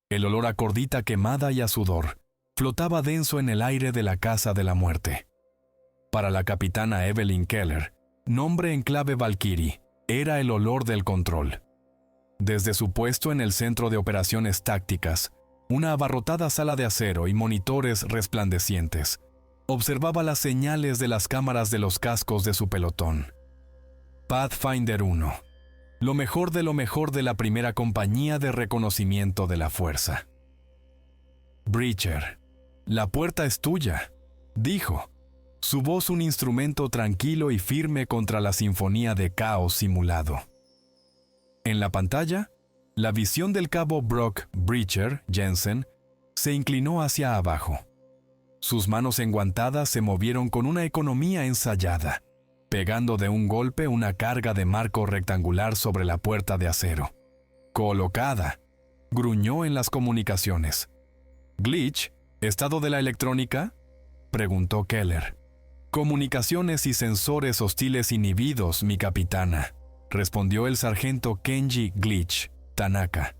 El olor a cordita quemada y a sudor flotaba denso en el aire de la casa de la muerte. Para la capitana Evelyn Keller, nombre en clave Valkyrie, era el olor del control. Desde su puesto en el centro de operaciones tácticas, una abarrotada sala de acero y monitores resplandecientes, observaba las señales de las cámaras de los cascos de su pelotón. Pathfinder 1. Lo mejor de la primera compañía de reconocimiento de la fuerza. Breacher. La puerta es tuya, dijo. Su voz un instrumento tranquilo y firme contra la sinfonía de caos simulado. En la pantalla, la visión del cabo Brock Breacher Jensen se inclinó hacia abajo. Sus manos enguantadas se movieron con una economía ensayada, pegando de un golpe una carga de marco rectangular sobre la puerta de acero. Colocada, gruñó en las comunicaciones. «¿Glitch? ¿Estado de la electrónica?», preguntó Keller. «Comunicaciones y sensores hostiles inhibidos, mi capitana», respondió el sargento Kenji Glitch Tanaka.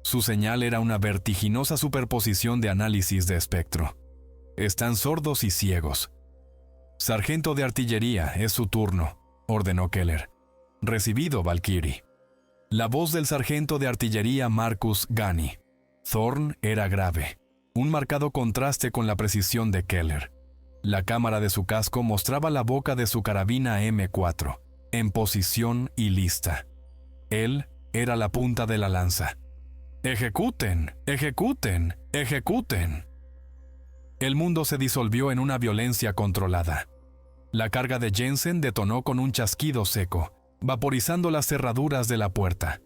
Su señal era una vertiginosa superposición de análisis de espectro. «Están sordos y ciegos». «Sargento de artillería, es su turno», ordenó Keller. «Recibido, Valkyrie». La voz del sargento de artillería Marcus Gani. Thorn era grave, un marcado contraste con la precisión de Keller. La cámara de su casco mostraba la boca de su carabina M4, en posición y lista. Él era la punta de la lanza. «¡Ejecuten! ¡Ejecuten! ¡Ejecuten!». El mundo se disolvió en una violencia controlada. La carga de Jensen detonó con un chasquido seco, vaporizando las cerraduras de la puerta.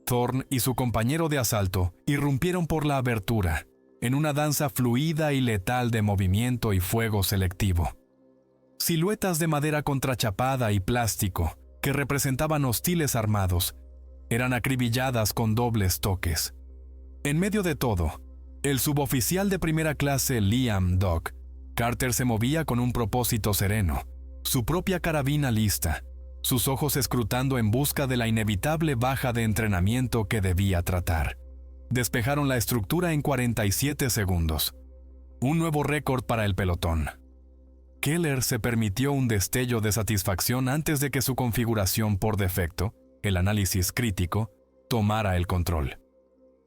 Thorn y su compañero de asalto irrumpieron por la abertura, en una danza fluida y letal de movimiento y fuego selectivo. Siluetas de madera contrachapada y plástico, que representaban hostiles armados, eran acribilladas con dobles toques. En medio de todo, el suboficial de primera clase Liam Dock Carter se movía con un propósito sereno, su propia carabina lista, sus ojos escrutando en busca de la inevitable baja de entrenamiento que debía tratar. Despejaron la estructura en 47 segundos. Un nuevo récord para el pelotón. Keller se permitió un destello de satisfacción antes de que su configuración por defecto, el análisis crítico, tomara el control.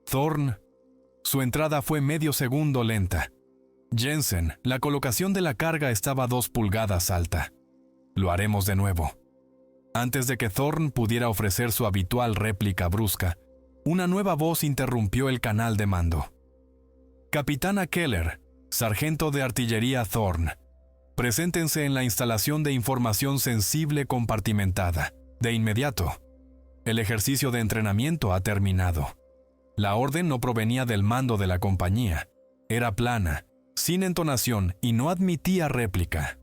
Thorn. Su entrada fue medio segundo lenta. Jensen, la colocación de la carga estaba 2 pulgadas alta. Lo haremos de nuevo. Antes de que Thorn pudiera ofrecer su habitual réplica brusca, una nueva voz interrumpió el canal de mando. «Capitana Keller, sargento de artillería Thorn, preséntense en la instalación de información sensible compartimentada, de inmediato. El ejercicio de entrenamiento ha terminado». La orden no provenía del mando de la compañía. Era plana, sin entonación y no admitía réplica.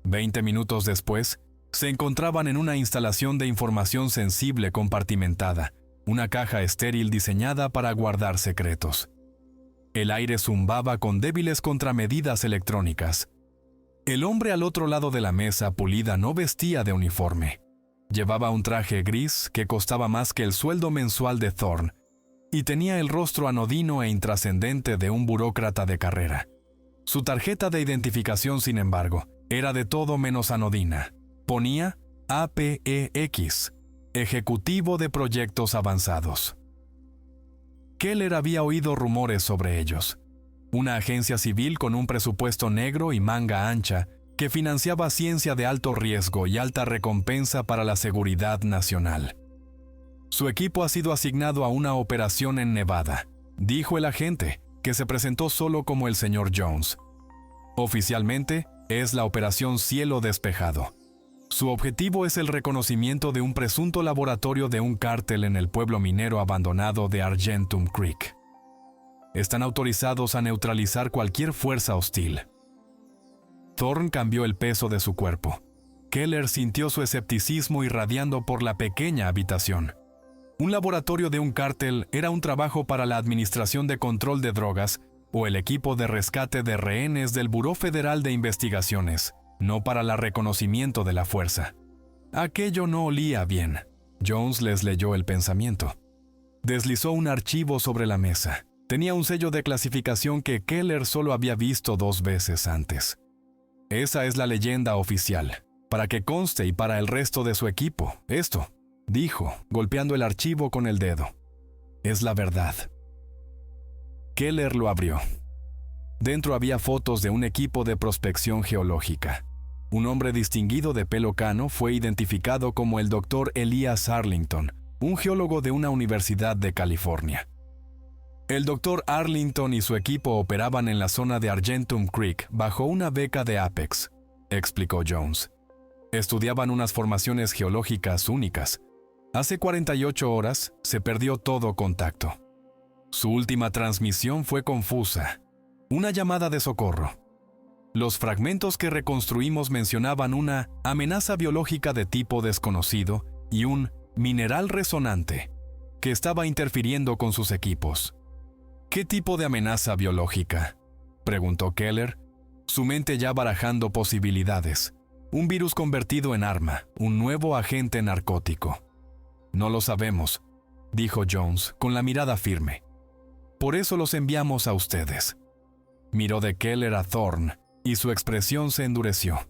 20 minutos después, se encontraban en una instalación de información sensible compartimentada, una caja estéril diseñada para guardar secretos. El aire zumbaba con débiles contramedidas electrónicas. El hombre al otro lado de la mesa pulida no vestía de uniforme. Llevaba un traje gris que costaba más que el sueldo mensual de Thorn, y tenía el rostro anodino e intrascendente de un burócrata de carrera. Su tarjeta de identificación, sin embargo, era de todo menos anodina. Ponía APEX, Ejecutivo de Proyectos Avanzados. Keller había oído rumores sobre ellos. Una agencia civil con un presupuesto negro y manga ancha que financiaba ciencia de alto riesgo y alta recompensa para la seguridad nacional. Su equipo ha sido asignado a una operación en Nevada, dijo el agente, que se presentó solo como el señor Jones. Oficialmente, es la Operación Cielo Despejado. Su objetivo es el reconocimiento de un presunto laboratorio de un cártel en el pueblo minero abandonado de Argentum Creek. Están autorizados a neutralizar cualquier fuerza hostil. Thorn cambió el peso de su cuerpo. Keller sintió su escepticismo irradiando por la pequeña habitación. Un laboratorio de un cártel era un trabajo para la Administración de Control de Drogas o el equipo de rescate de rehenes del Buró Federal de Investigaciones, no para el reconocimiento de la fuerza. Aquello no olía bien. Jones les leyó el pensamiento. Deslizó un archivo sobre la mesa. Tenía un sello de clasificación que Keller solo había visto 2 veces antes. Esa es la leyenda oficial, para que conste y para el resto de su equipo. Esto, dijo, golpeando el archivo con el dedo, es la verdad. Keller lo abrió. Dentro había fotos de un equipo de prospección geológica. Un hombre distinguido de pelo cano fue identificado como el Dr. Elias Arlington, un geólogo de una universidad de California. El Dr. Arlington y su equipo operaban en la zona de Argentum Creek bajo una beca de Apex, explicó Jones. Estudiaban unas formaciones geológicas únicas. Hace 48 horas se perdió todo contacto. Su última transmisión fue confusa. Una llamada de socorro. Los fragmentos que reconstruimos mencionaban una amenaza biológica de tipo desconocido y un mineral resonante que estaba interfiriendo con sus equipos. ¿Qué tipo de amenaza biológica?, preguntó Keller, su mente ya barajando posibilidades. Un virus convertido en arma, un nuevo agente narcótico. No lo sabemos, dijo Jones con la mirada firme. Por eso los enviamos a ustedes. Miró de Keller a Thorne y su expresión se endureció.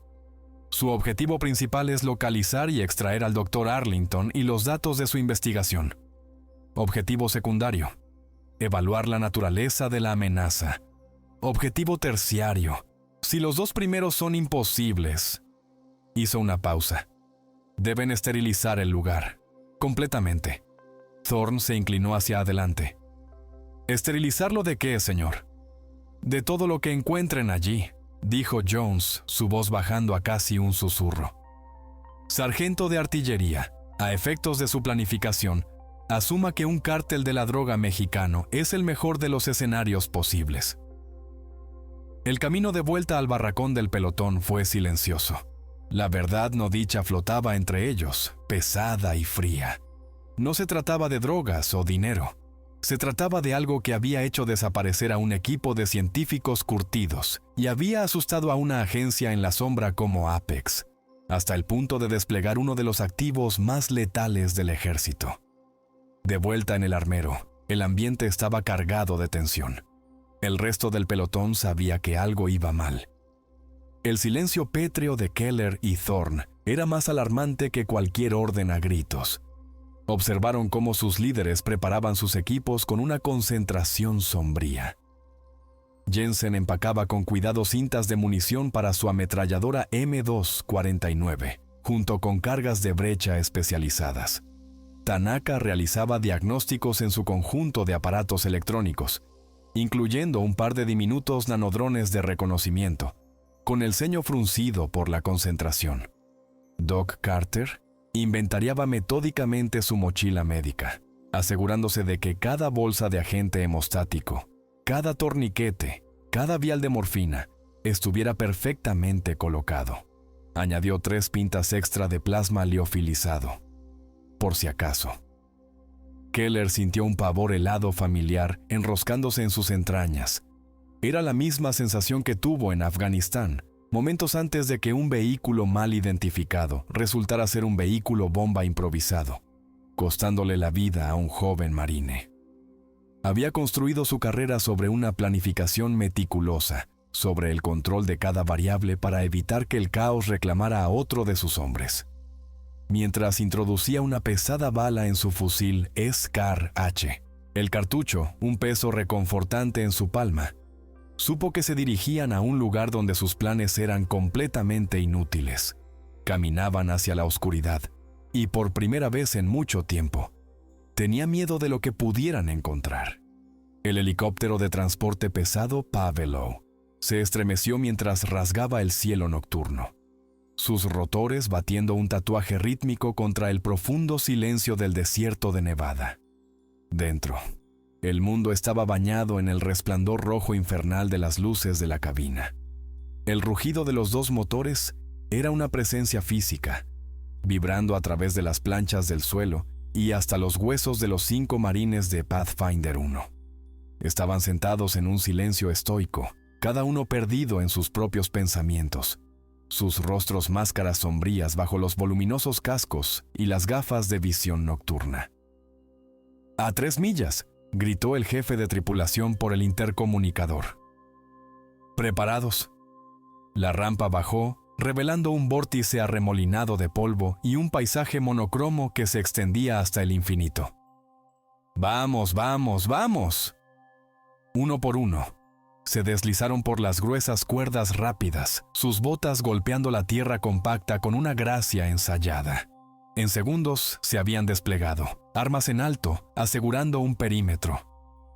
Su objetivo principal es localizar y extraer al Dr. Arlington y los datos de su investigación. Objetivo secundario: evaluar la naturaleza de la amenaza. Objetivo terciario: si los 2 primeros son imposibles. Hizo una pausa. Deben esterilizar el lugar. Completamente. Thorne se inclinó hacia adelante. ¿Esterilizarlo de qué, señor? De todo lo que encuentren allí, dijo Jones, su voz bajando a casi un susurro. Sargento de artillería, a efectos de su planificación, asuma que un cártel de la droga mexicano es el mejor de los escenarios posibles. El camino de vuelta al barracón del pelotón fue silencioso. La verdad no dicha flotaba entre ellos, pesada y fría. No se trataba de drogas o dinero. Se trataba de algo que había hecho desaparecer a un equipo de científicos curtidos y había asustado a una agencia en la sombra como Apex, hasta el punto de desplegar uno de los activos más letales del ejército. De vuelta en el armero, el ambiente estaba cargado de tensión. El resto del pelotón sabía que algo iba mal. El silencio pétreo de Keller y Thorne era más alarmante que cualquier orden a gritos. Observaron cómo sus líderes preparaban sus equipos con una concentración sombría. Jensen empacaba con cuidado cintas de munición para su ametralladora M249, junto con cargas de brecha especializadas. Tanaka realizaba diagnósticos en su conjunto de aparatos electrónicos, incluyendo un par de diminutos nanodrones de reconocimiento, con el ceño fruncido por la concentración. Doc Carter inventariaba metódicamente su mochila médica, asegurándose de que cada bolsa de agente hemostático, cada torniquete, cada vial de morfina estuviera perfectamente colocado. Añadió 3 pintas extra de plasma liofilizado, por si acaso. Keller sintió un pavor helado familiar enroscándose en sus entrañas. Era la misma sensación que tuvo en Afganistán, momentos antes de que un vehículo mal identificado resultara ser un vehículo bomba improvisado, costándole la vida a un joven marine. Había construido su carrera sobre una planificación meticulosa, sobre el control de cada variable para evitar que el caos reclamara a otro de sus hombres. Mientras introducía una pesada bala en su fusil SCAR-H, el cartucho, un peso reconfortante en su palma, supo que se dirigían a un lugar donde sus planes eran completamente inútiles. Caminaban hacia la oscuridad, y por primera vez en mucho tiempo, tenía miedo de lo que pudieran encontrar. El helicóptero de transporte pesado Pavelo se estremeció mientras rasgaba el cielo nocturno, sus rotores batiendo un tatuaje rítmico contra el profundo silencio del desierto de Nevada. Dentro, el mundo estaba bañado en el resplandor rojo infernal de las luces de la cabina. El rugido de los 2 motores era una presencia física, vibrando a través de las planchas del suelo y hasta los huesos de los 5 marines de Pathfinder 1. Estaban sentados en un silencio estoico, cada uno perdido en sus propios pensamientos, sus rostros máscaras sombrías bajo los voluminosos cascos y las gafas de visión nocturna. «A 3 millas», gritó el jefe de tripulación por el intercomunicador. «¿Preparados?» La rampa bajó, revelando un vórtice arremolinado de polvo y un paisaje monocromo que se extendía hasta el infinito. «¡Vamos, vamos, vamos!» Uno por uno, se deslizaron por las gruesas cuerdas rápidas, sus botas golpeando la tierra compacta con una gracia ensayada. En segundos se habían desplegado, armas en alto, asegurando un perímetro.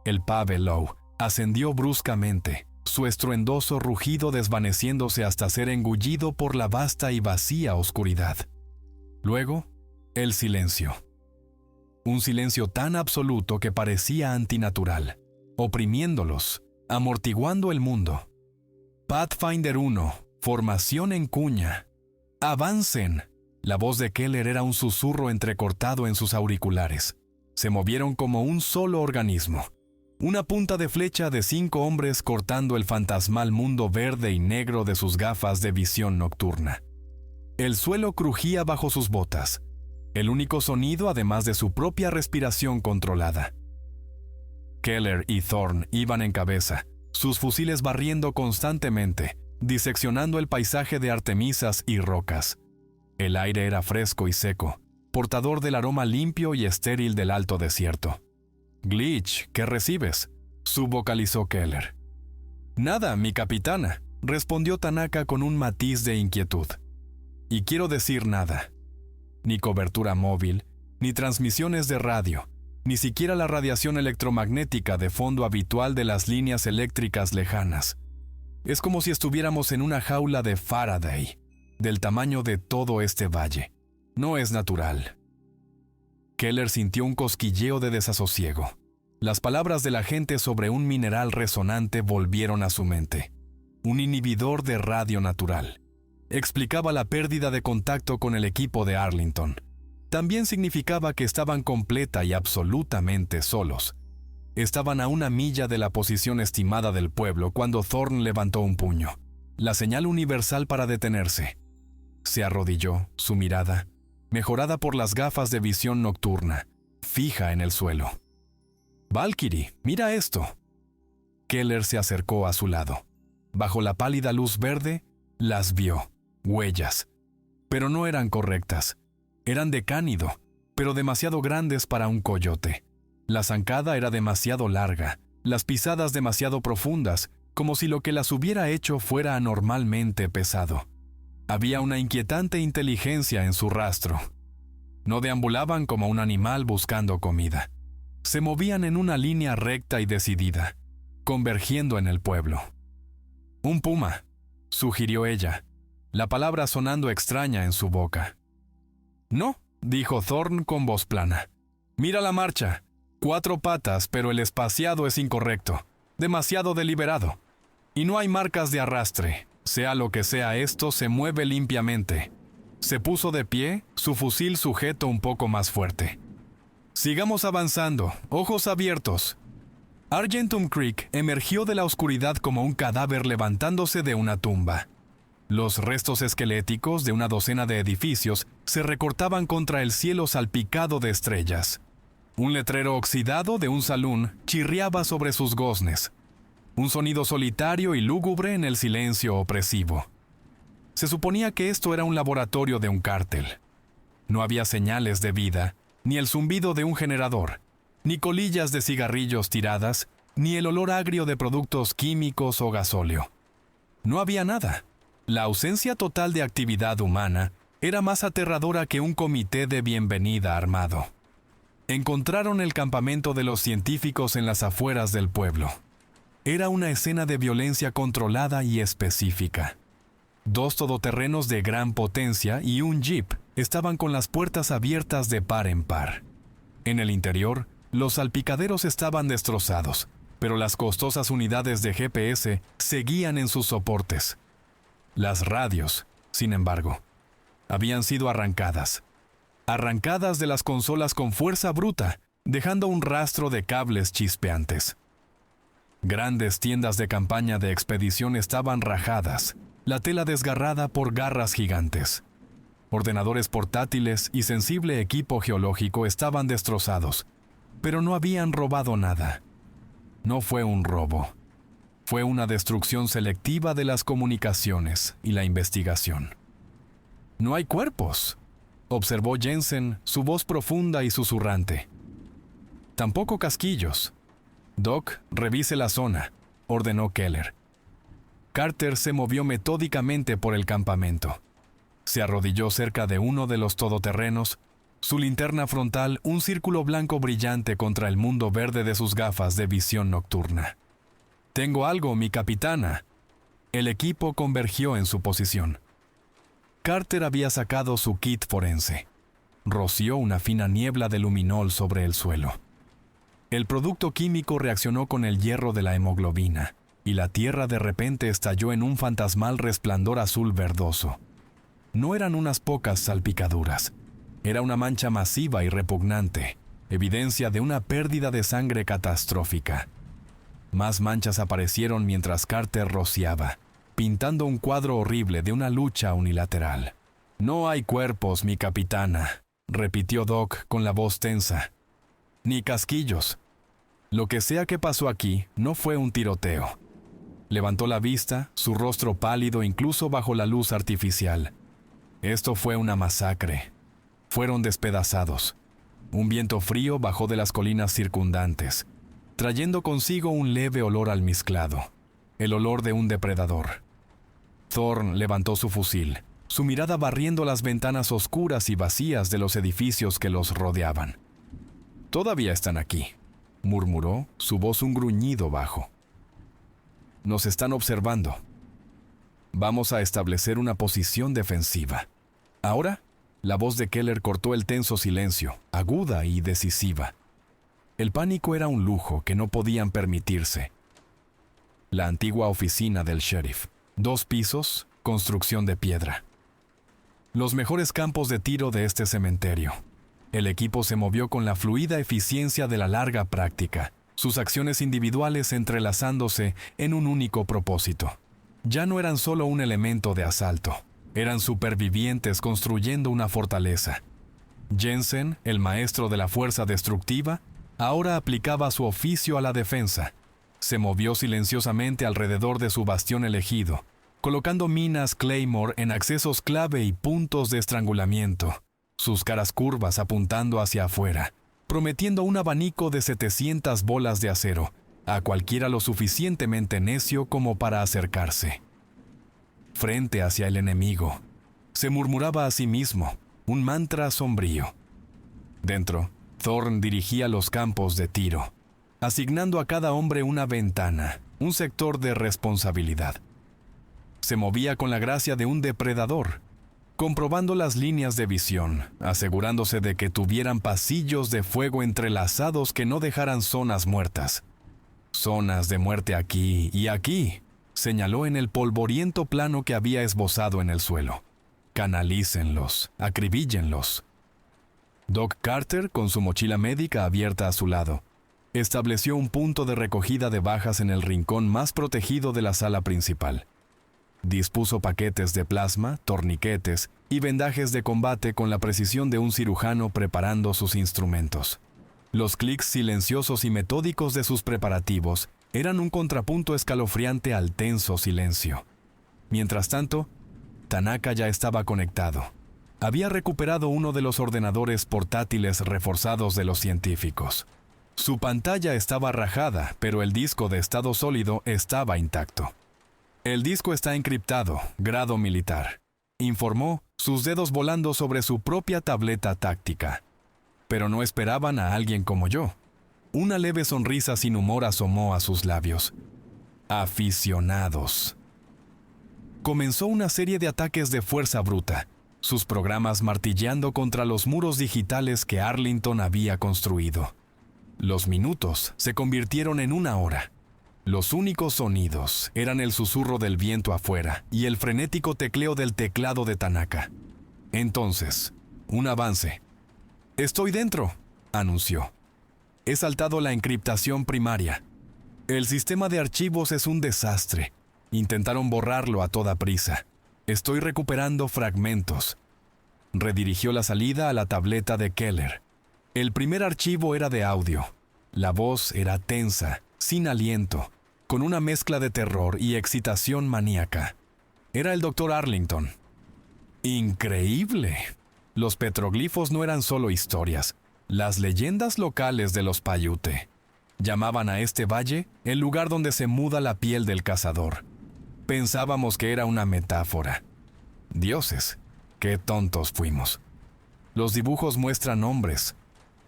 El Pavelow ascendió bruscamente, su estruendoso rugido desvaneciéndose hasta ser engullido por la vasta y vacía oscuridad. Luego, el silencio. Un silencio tan absoluto que parecía antinatural, oprimiéndolos, amortiguando el mundo. Pathfinder 1, formación en cuña. ¡Avancen! La voz de Keller era un susurro entrecortado en sus auriculares. Se movieron como un solo organismo. Una punta de flecha de 5 hombres cortando el fantasmal mundo verde y negro de sus gafas de visión nocturna. El suelo crujía bajo sus botas, el único sonido además de su propia respiración controlada. Keller y Thorne iban en cabeza, sus fusiles barriendo constantemente, diseccionando el paisaje de artemisas y rocas. El aire era fresco y seco, portador del aroma limpio y estéril del alto desierto. «Glitch, ¿qué recibes?», subvocalizó Keller. «Nada, mi capitana», respondió Tanaka con un matiz de inquietud. «Y quiero decir nada. Ni cobertura móvil, ni transmisiones de radio, ni siquiera la radiación electromagnética de fondo habitual de las líneas eléctricas lejanas. Es como si estuviéramos en una jaula de Faraday, del tamaño de todo este valle. No es natural». Keller sintió un cosquilleo de desasosiego. Las palabras del agente sobre un mineral resonante volvieron a su mente. Un inhibidor de radio natural. Explicaba la pérdida de contacto con el equipo de Arlington. También significaba que estaban completa y absolutamente solos. Estaban a 1 milla de la posición estimada del pueblo cuando Thorne levantó un puño. La señal universal para detenerse. Se arrodilló, su mirada, mejorada por las gafas de visión nocturna, fija en el suelo. «Valkyrie, mira esto». Keller se acercó a su lado. Bajo la pálida luz verde, las vio, huellas. Pero no eran correctas. Eran de cánido, pero demasiado grandes para un coyote. La zancada era demasiado larga, las pisadas demasiado profundas, como si lo que las hubiera hecho fuera anormalmente pesado. Había una inquietante inteligencia en su rastro. No deambulaban como un animal buscando comida. Se movían en una línea recta y decidida, convergiendo en el pueblo. «Un puma», sugirió ella, la palabra sonando extraña en su boca. «No», dijo Thorne con voz plana. «Mira la marcha. 4 patas, pero el espaciado es incorrecto, demasiado deliberado. Y no hay marcas de arrastre. Sea lo que sea esto, se mueve limpiamente». Se puso de pie, su fusil sujeto un poco más fuerte. «Sigamos avanzando, ojos abiertos». Argentum Creek emergió de la oscuridad como un cadáver levantándose de una tumba. Los restos esqueléticos de una docena de edificios se recortaban contra el cielo salpicado de estrellas. Un letrero oxidado de un salón chirriaba sobre sus goznes. Un sonido solitario y lúgubre en el silencio opresivo. Se suponía que esto era un laboratorio de un cártel. No había señales de vida, ni el zumbido de un generador, ni colillas de cigarrillos tiradas, ni el olor agrio de productos químicos o gasóleo. No había nada. La ausencia total de actividad humana era más aterradora que un comité de bienvenida armado. Encontraron el campamento de los científicos en las afueras del pueblo. Era una escena de violencia controlada y específica. 2 todoterrenos de gran potencia y un jeep estaban con las puertas abiertas de par en par. En el interior, los salpicaderos estaban destrozados, pero las costosas unidades de GPS seguían en sus soportes. Las radios, sin embargo, habían sido arrancadas de las consolas con fuerza bruta, dejando un rastro de cables chispeantes. Grandes tiendas de campaña de expedición estaban rajadas, la tela desgarrada por garras gigantes. Ordenadores portátiles y sensible equipo geológico estaban destrozados, Pero no habían robado nada. No fue un robo. Fue una destrucción selectiva de las comunicaciones y la investigación. «No hay cuerpos», observó Jensen, su voz profunda y susurrante. «Tampoco casquillos». «Doc, revise la zona», ordenó Keller. Carter se movió metódicamente por el campamento. Se arrodilló cerca de uno de los todoterrenos, su linterna frontal un círculo blanco brillante contra el mundo verde de sus gafas de visión nocturna. «Tengo algo, mi capitana». El equipo convergió en su posición. Carter había sacado su kit forense. Roció una fina niebla de luminol sobre el suelo. El producto químico reaccionó con el hierro de la hemoglobina, y la tierra de repente estalló en un fantasmal resplandor azul verdoso. No eran unas pocas salpicaduras. Era una mancha masiva y repugnante, evidencia de una pérdida de sangre catastrófica. Más manchas aparecieron mientras Carter rociaba, pintando un cuadro horrible de una lucha unilateral. «No hay cuerpos, mi capitana», repitió Doc con la voz tensa. «Ni casquillos. Lo que sea que pasó aquí no fue un tiroteo». Levantó la vista, su rostro pálido incluso bajo la luz artificial. «Esto fue una masacre. Fueron despedazados. Un viento frío bajó de las colinas circundantes, trayendo consigo un leve olor almizclado, el olor de un depredador». Thorne levantó su fusil, su mirada barriendo las ventanas oscuras y vacías de los edificios que los rodeaban. «Todavía están aquí», murmuró, su voz un gruñido bajo. «Nos están observando. Vamos a establecer una posición defensiva». Ahora, la voz de Keller cortó el tenso silencio, aguda y decisiva. El pánico era un lujo que no podían permitirse. La antigua oficina del sheriff. 2 pisos, construcción de piedra. Los mejores campos de tiro de este cementerio. El equipo se movió con la fluida eficiencia de la larga práctica, sus acciones individuales entrelazándose en un único propósito. Ya no eran solo un elemento de asalto, eran supervivientes construyendo una fortaleza. Jensen, el maestro de la fuerza destructiva, ahora aplicaba su oficio a la defensa. Se movió silenciosamente alrededor de su bastión elegido, colocando minas Claymore en accesos clave y puntos de estrangulamiento, sus caras curvas apuntando hacia afuera, prometiendo un abanico de 700 bolas de acero, a cualquiera lo suficientemente necio como para acercarse. Frente hacia el enemigo, se murmuraba a sí mismo, un mantra sombrío. Dentro, Thorne dirigía los campos de tiro, asignando a cada hombre una ventana, un sector de responsabilidad. Se movía con la gracia de un depredador, comprobando las líneas de visión, asegurándose de que tuvieran pasillos de fuego entrelazados que no dejaran zonas muertas. «Zonas de muerte aquí y aquí», señaló en el polvoriento plano que había esbozado en el suelo. «Canalícenlos, acribíllenlos». Doc Carter, con su mochila médica abierta a su lado, estableció un punto de recogida de bajas en el rincón más protegido de la sala principal. Dispuso paquetes de plasma, torniquetes y vendajes de combate con la precisión de un cirujano preparando sus instrumentos. Los clics silenciosos y metódicos de sus preparativos eran un contrapunto escalofriante al tenso silencio. Mientras tanto, Tanaka ya estaba conectado. Había recuperado uno de los ordenadores portátiles reforzados de los científicos. Su pantalla estaba rajada, pero el disco de estado sólido estaba intacto. «El disco está encriptado, grado militar», informó, sus dedos volando sobre su propia tableta táctica. Pero no esperaban a alguien como yo. Una leve sonrisa sin humor asomó a sus labios. «Aficionados». Comenzó una serie de ataques de fuerza bruta, sus programas martilleando contra los muros digitales que Arlington había construido. Los minutos se convirtieron en 1 hora. Los únicos sonidos eran el susurro del viento afuera y el frenético tecleo del teclado de Tanaka. Entonces, un avance. «Estoy dentro», anunció. «He saltado la encriptación primaria. El sistema de archivos es un desastre. Intentaron borrarlo a toda prisa. Estoy recuperando fragmentos». Redirigió la salida a la tableta de Keller. El primer archivo era de audio. La voz era tensa, sin aliento, con una mezcla de terror y excitación maníaca. Era el Dr. Arlington. ¡Increíble! Los petroglifos no eran solo historias, las leyendas locales de los Paiute. Llamaban a este valle el lugar donde se muda la piel del cazador. Pensábamos que era una metáfora. Dioses, qué tontos fuimos. Los dibujos muestran hombres.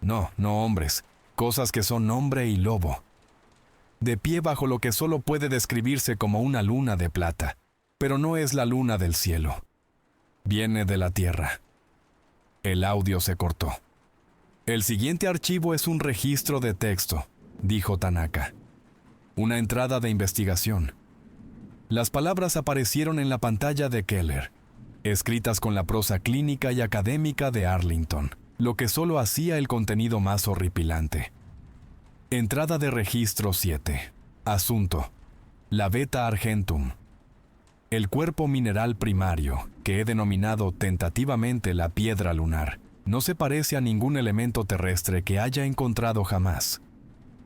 No hombres, cosas que son hombre y lobo. De pie bajo lo que solo puede describirse como una luna de plata, pero no es la luna del cielo. Viene de la tierra. El audio se cortó. El siguiente archivo es un registro de texto, dijo Tanaka. Una entrada de investigación. Las palabras aparecieron en la pantalla de Keller, escritas con la prosa clínica y académica de Arlington, lo que solo hacía el contenido más horripilante. Entrada de registro 7. Asunto: la Beta Argentum. El cuerpo mineral primario, que he denominado tentativamente la piedra lunar, no se parece a ningún elemento terrestre que haya encontrado jamás.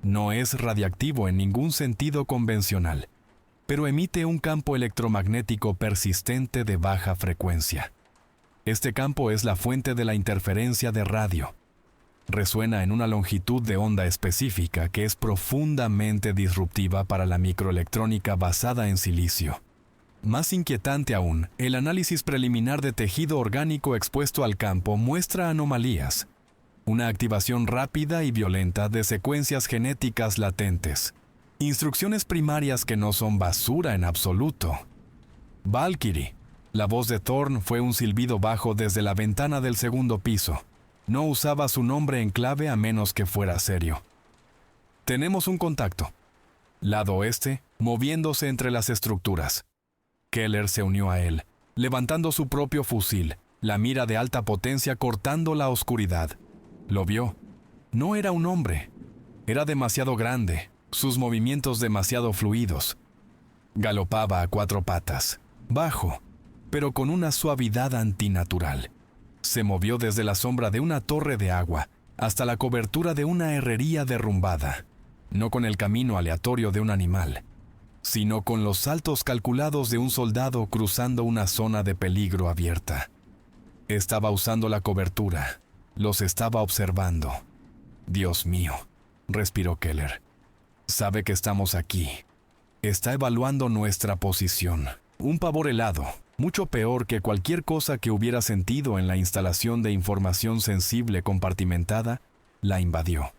No es radiactivo en ningún sentido convencional, pero emite un campo electromagnético persistente de baja frecuencia. Este campo es la fuente de la interferencia de radio. Resuena en una longitud de onda específica que es profundamente disruptiva para la microelectrónica basada en silicio. Más inquietante aún, el análisis preliminar de tejido orgánico expuesto al campo muestra anomalías. Una activación rápida y violenta de secuencias genéticas latentes. Instrucciones primarias que no son basura en absoluto. Valkyrie. La voz de Thorn fue un silbido bajo desde la ventana del segundo piso. No usaba su nombre en clave a menos que fuera serio. Tenemos un contacto. Lado oeste, moviéndose entre las estructuras. Keller se unió a él, levantando su propio fusil, la mira de alta potencia cortando la oscuridad. Lo vio. No era un hombre. Era demasiado grande, sus movimientos demasiado fluidos. Galopaba a 4 patas, bajo, pero con una suavidad antinatural. Se movió desde la sombra de una torre de agua hasta la cobertura de una herrería derrumbada, no con el camino aleatorio de un animal, sino con los saltos calculados de un soldado cruzando una zona de peligro abierta. Estaba usando la cobertura. Los estaba observando. Dios mío, respiró Keller. Sabe que estamos aquí. Está evaluando nuestra posición. Un pavor helado, mucho peor que cualquier cosa que hubiera sentido en la instalación de información sensible compartimentada, la invadió.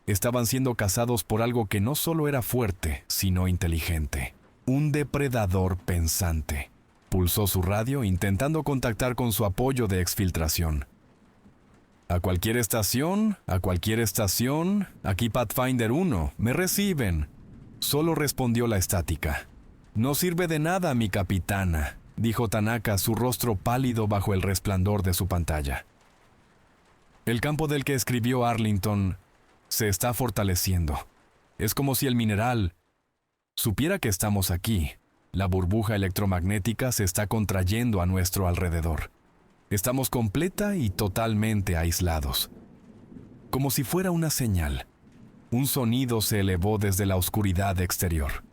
Estaban siendo cazados por algo que no solo era fuerte, sino inteligente. Un depredador pensante. Pulsó su radio intentando contactar con su apoyo de exfiltración. A cualquier estación, aquí Pathfinder 1, me reciben. Solo respondió la estática. No sirve de nada, mi capitana, dijo Tanaka, su rostro pálido bajo el resplandor de su pantalla. El campo del que escribió Arlington se está fortaleciendo. Es como si el mineral supiera que estamos aquí. La burbuja electromagnética se está contrayendo a nuestro alrededor. Estamos completa y totalmente aislados. Como si fuera una señal. Un sonido se elevó desde la oscuridad exterior.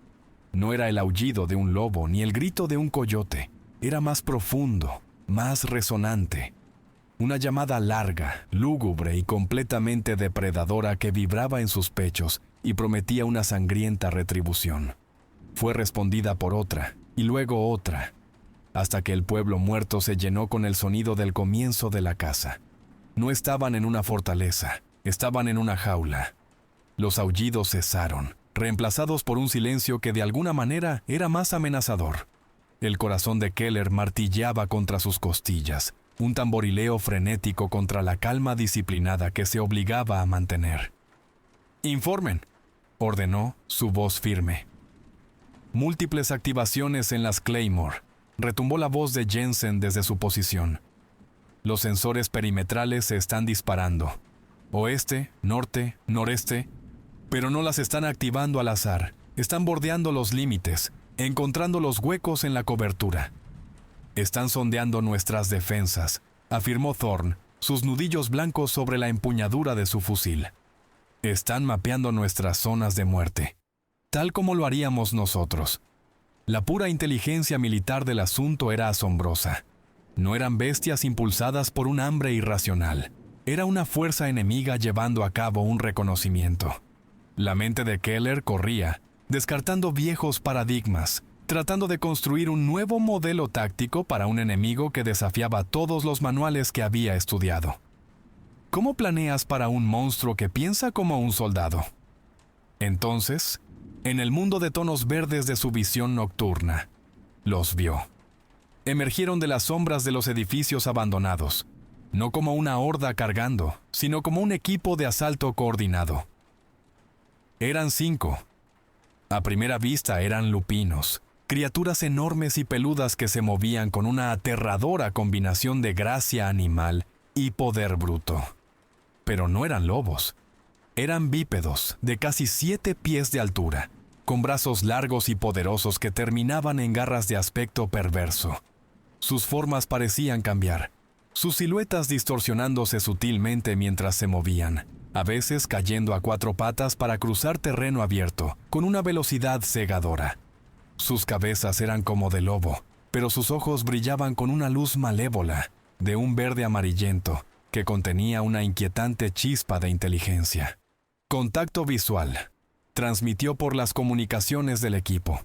No era el aullido de un lobo ni el grito de un coyote. Era más profundo, más resonante. Una llamada larga, lúgubre y completamente depredadora que vibraba en sus pechos y prometía una sangrienta retribución. Fue respondida por otra, y luego otra, hasta que el pueblo muerto se llenó con el sonido del comienzo de la caza. No estaban en una fortaleza, estaban en una jaula. Los aullidos cesaron, reemplazados por un silencio que de alguna manera era más amenazador. El corazón de Keller martilleaba contra sus costillas, un tamborileo frenético contra la calma disciplinada que se obligaba a mantener. «Informen», ordenó, su voz firme. Múltiples activaciones en las Claymore. Retumbó la voz de Jensen desde su posición. Los sensores perimetrales se están disparando. Oeste, norte, noreste. Pero no las están activando al azar. Están bordeando los límites, encontrando los huecos en la cobertura. Están sondeando nuestras defensas, afirmó Thorn, sus nudillos blancos sobre la empuñadura de su fusil. Están mapeando nuestras zonas de muerte, tal como lo haríamos nosotros. La pura inteligencia militar del asunto era asombrosa. No eran bestias impulsadas por un hambre irracional. Era una fuerza enemiga llevando a cabo un reconocimiento. La mente de Keller corría, descartando viejos paradigmas, tratando de construir un nuevo modelo táctico para un enemigo que desafiaba todos los manuales que había estudiado. ¿Cómo planeas para un monstruo que piensa como un soldado? Entonces, en el mundo de tonos verdes de su visión nocturna, los vio. Emergieron de las sombras de los edificios abandonados, no como una horda cargando, sino como un equipo de asalto coordinado. Eran 5. A primera vista eran lupinos, criaturas enormes y peludas que se movían con una aterradora combinación de gracia animal y poder bruto. Pero no eran lobos. Eran bípedos de casi 7 pies de altura, con brazos largos y poderosos que terminaban en garras de aspecto perverso. Sus formas parecían cambiar, sus siluetas distorsionándose sutilmente mientras se movían, a veces cayendo a 4 patas para cruzar terreno abierto, con una velocidad cegadora. Sus cabezas eran como de lobo, pero sus ojos brillaban con una luz malévola, de un verde amarillento, que contenía una inquietante chispa de inteligencia. Contacto visual. Transmitió por las comunicaciones del equipo.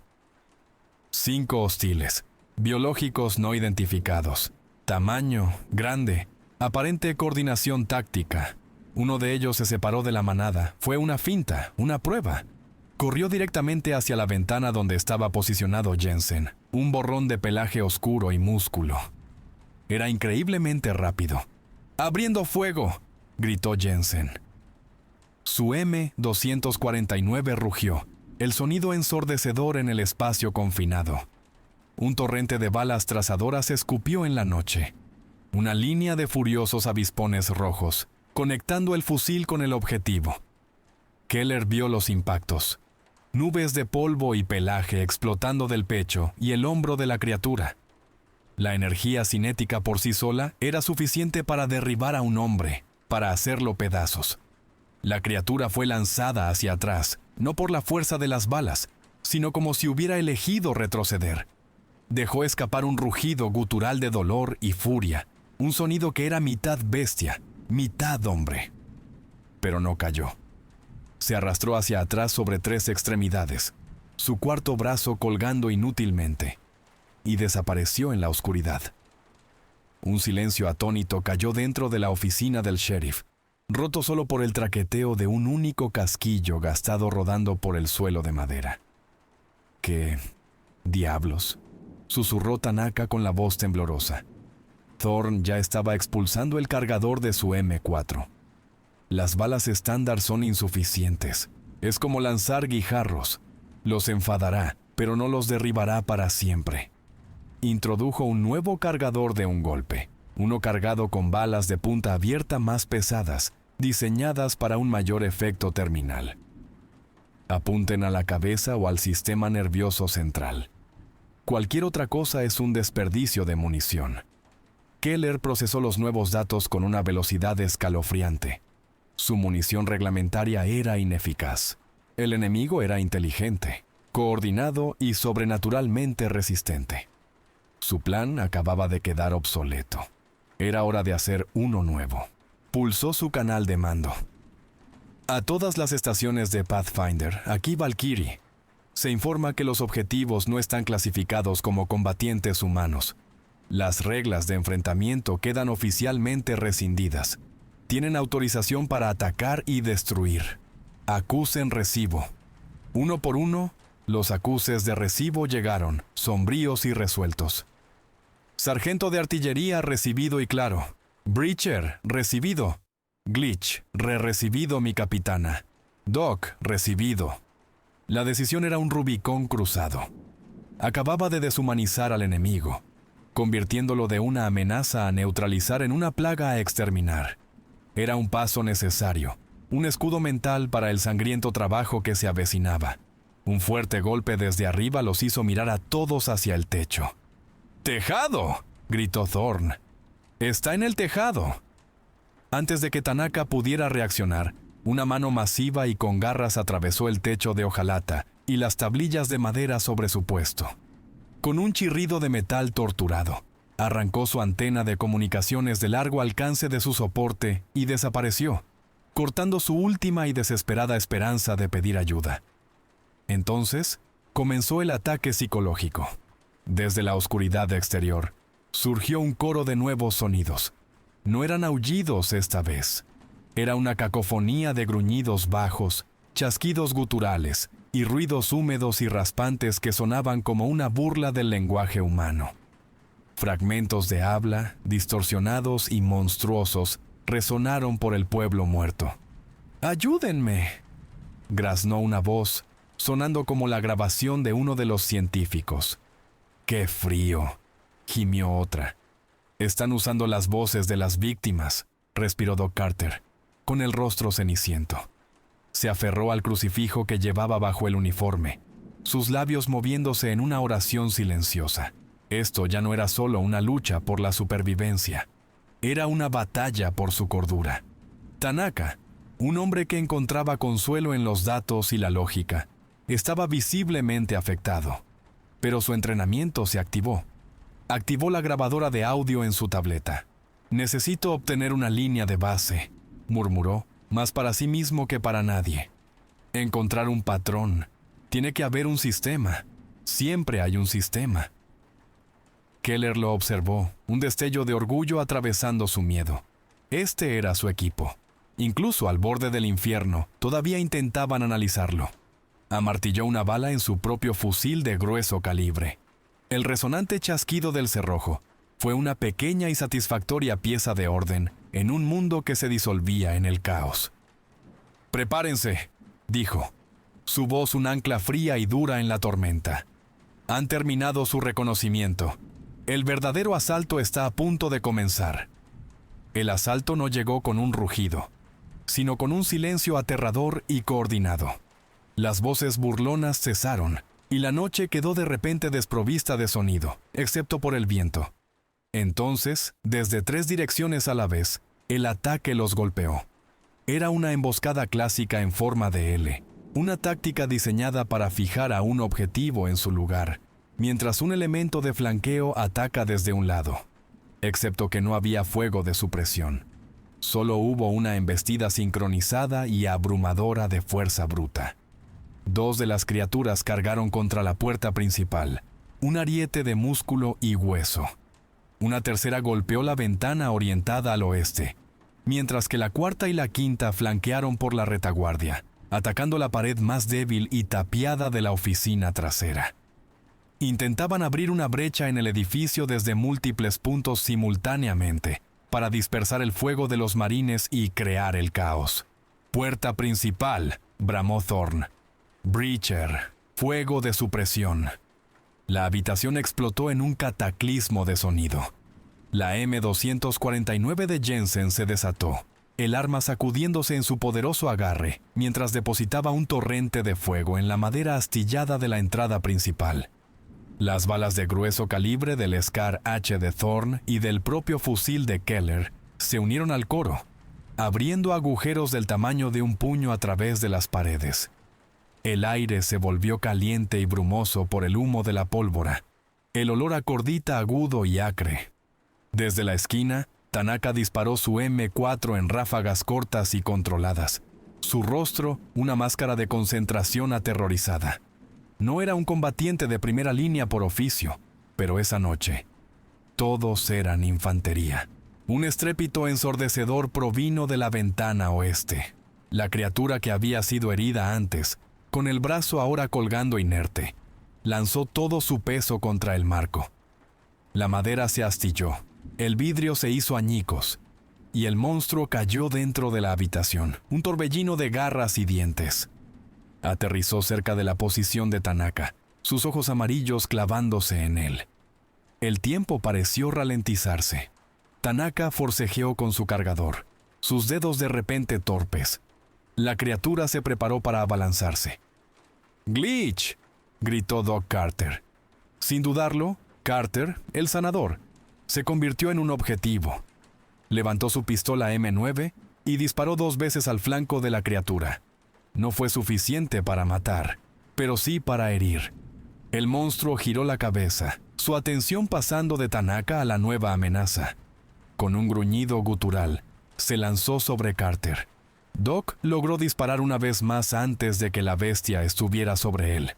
5 hostiles, biológicos no identificados. Tamaño, grande, aparente coordinación táctica. Uno de ellos se separó de la manada. Fue una finta, una prueba. Corrió directamente hacia la ventana donde estaba posicionado Jensen, un borrón de pelaje oscuro y músculo. Era increíblemente rápido. ¡Abriendo fuego!, gritó Jensen. Su M-249 rugió, el sonido ensordecedor en el espacio confinado. Un torrente de balas trazadoras escupió en la noche. Una línea de furiosos avispones rojos, conectando el fusil con el objetivo. Keller vio los impactos. Nubes de polvo y pelaje explotando del pecho y el hombro de la criatura. La energía cinética por sí sola era suficiente para derribar a un hombre, para hacerlo pedazos. La criatura fue lanzada hacia atrás, no por la fuerza de las balas, sino como si hubiera elegido retroceder. Dejó escapar un rugido gutural de dolor y furia, un sonido que era mitad bestia, mitad hombre. Pero no cayó. Se arrastró hacia atrás sobre 3 extremidades, su cuarto brazo colgando inútilmente, y desapareció en la oscuridad. Un silencio atónito cayó dentro de la oficina del sheriff, roto solo por el traqueteo de un único casquillo gastado rodando por el suelo de madera. ¿Qué diablos?, susurró Tanaka con la voz temblorosa. Thorne ya estaba expulsando el cargador de su M4. Las balas estándar son insuficientes. Es como lanzar guijarros. Los enfadará, pero no los derribará para siempre. Introdujo un nuevo cargador de un golpe, uno cargado con balas de punta abierta más pesadas, diseñadas para un mayor efecto terminal. Apunten a la cabeza o al sistema nervioso central. Cualquier otra cosa es un desperdicio de munición. Keller procesó los nuevos datos con una velocidad escalofriante. Su munición reglamentaria era ineficaz. El enemigo era inteligente, coordinado y sobrenaturalmente resistente. Su plan acababa de quedar obsoleto. Era hora de hacer uno nuevo. Pulsó su canal de mando. A todas las estaciones de Pathfinder, aquí Valkyrie. Se informa que los objetivos no están clasificados como combatientes humanos. Las reglas de enfrentamiento quedan oficialmente rescindidas. Tienen autorización para atacar y destruir. Acusen recibo. Uno por uno, los acuses de recibo llegaron, sombríos y resueltos. Sargento de artillería recibido y claro. Breacher recibido. Glitch recibido mi capitana. Doc recibido. La decisión era un Rubicón cruzado. Acababa de deshumanizar al enemigo, convirtiéndolo de una amenaza a neutralizar en una plaga a exterminar. Era un paso necesario, un escudo mental para el sangriento trabajo que se avecinaba. Un fuerte golpe desde arriba los hizo mirar a todos hacia el techo. ¡Tejado!, gritó Thorne. ¡Está en el tejado! Antes de que Tanaka pudiera reaccionar, una mano masiva y con garras atravesó el techo de hojalata y las tablillas de madera sobre su puesto. Con un chirrido de metal torturado, arrancó su antena de comunicaciones de largo alcance de su soporte y desapareció, cortando su última y desesperada esperanza de pedir ayuda. Entonces, comenzó el ataque psicológico. Desde la oscuridad exterior, surgió un coro de nuevos sonidos. No eran aullidos esta vez. Era una cacofonía de gruñidos bajos, chasquidos guturales y ruidos húmedos y raspantes que sonaban como una burla del lenguaje humano. Fragmentos de habla, distorsionados y monstruosos, resonaron por el pueblo muerto. ¡Ayúdenme!, graznó una voz, sonando como la grabación de uno de los científicos. ¡Qué frío!, gimió otra. Están usando las voces de las víctimas, respiró Doc Carter, con el rostro ceniciento. Se aferró al crucifijo que llevaba bajo el uniforme, sus labios moviéndose en una oración silenciosa. Esto ya no era solo una lucha por la supervivencia, era una batalla por su cordura. Tanaka, un hombre que encontraba consuelo en los datos y la lógica, estaba visiblemente afectado, pero su entrenamiento se activó. Activó la grabadora de audio en su tableta. «Necesito obtener una línea de base», murmuró, más para sí mismo que para nadie. «Encontrar un patrón. Tiene que haber un sistema. Siempre hay un sistema». Keller lo observó, un destello de orgullo atravesando su miedo. Este era su equipo. Incluso al borde del infierno, todavía intentaban analizarlo. Amartilló una bala en su propio fusil de grueso calibre. El resonante chasquido del cerrojo fue una pequeña y satisfactoria pieza de orden en un mundo que se disolvía en el caos. «Prepárense», dijo, su voz un ancla fría y dura en la tormenta. «Han terminado su reconocimiento. El verdadero asalto está a punto de comenzar». El asalto no llegó con un rugido, sino con un silencio aterrador y coordinado. Las voces burlonas cesaron, y la noche quedó de repente desprovista de sonido, excepto por el viento. Entonces, desde 3 direcciones a la vez, el ataque los golpeó. Era una emboscada clásica en forma de L, una táctica diseñada para fijar a un objetivo en su lugar, mientras un elemento de flanqueo ataca desde un lado. Excepto que no había fuego de supresión. Solo hubo una embestida sincronizada y abrumadora de fuerza bruta. 2 de las criaturas cargaron contra la puerta principal, un ariete de músculo y hueso. Una tercera golpeó la ventana orientada al oeste, mientras que la cuarta y la quinta flanquearon por la retaguardia, atacando la pared más débil y tapiada de la oficina trasera. Intentaban abrir una brecha en el edificio desde múltiples puntos simultáneamente, para dispersar el fuego de los marines y crear el caos. «Puerta principal», bramó Thorne. «Breacher, fuego de supresión». La habitación explotó en un cataclismo de sonido. La M249 de Jensen se desató, el arma sacudiéndose en su poderoso agarre, mientras depositaba un torrente de fuego en la madera astillada de la entrada principal. Las balas de grueso calibre del Scar H de Thorne y del propio fusil de Keller se unieron al coro, abriendo agujeros del tamaño de un puño a través de las paredes. El aire se volvió caliente y brumoso por el humo de la pólvora, el olor a cordita agudo y acre. Desde la esquina, Tanaka disparó su M4 en ráfagas cortas y controladas, su rostro una máscara de concentración aterrorizada. No era un combatiente de primera línea por oficio, pero esa noche, todos eran infantería. Un estrépito ensordecedor provino de la ventana oeste. La criatura que había sido herida antes, con el brazo ahora colgando inerte, lanzó todo su peso contra el marco. La madera se astilló, el vidrio se hizo añicos, y el monstruo cayó dentro de la habitación, un torbellino de garras y dientes. Aterrizó cerca de la posición de Tanaka, sus ojos amarillos clavándose en él. El tiempo pareció ralentizarse. Tanaka forcejeó con su cargador, sus dedos de repente torpes. La criatura se preparó para abalanzarse. «¡Glitch!», gritó Doc Carter. Sin dudarlo, Carter, el sanador, se convirtió en un objetivo. Levantó su pistola M9 y disparó 2 veces al flanco de la criatura. No fue suficiente para matar, pero sí para herir. El monstruo giró la cabeza, su atención pasando de Tanaka a la nueva amenaza. Con un gruñido gutural, se lanzó sobre Carter. Doc logró disparar una vez más antes de que la bestia estuviera sobre él.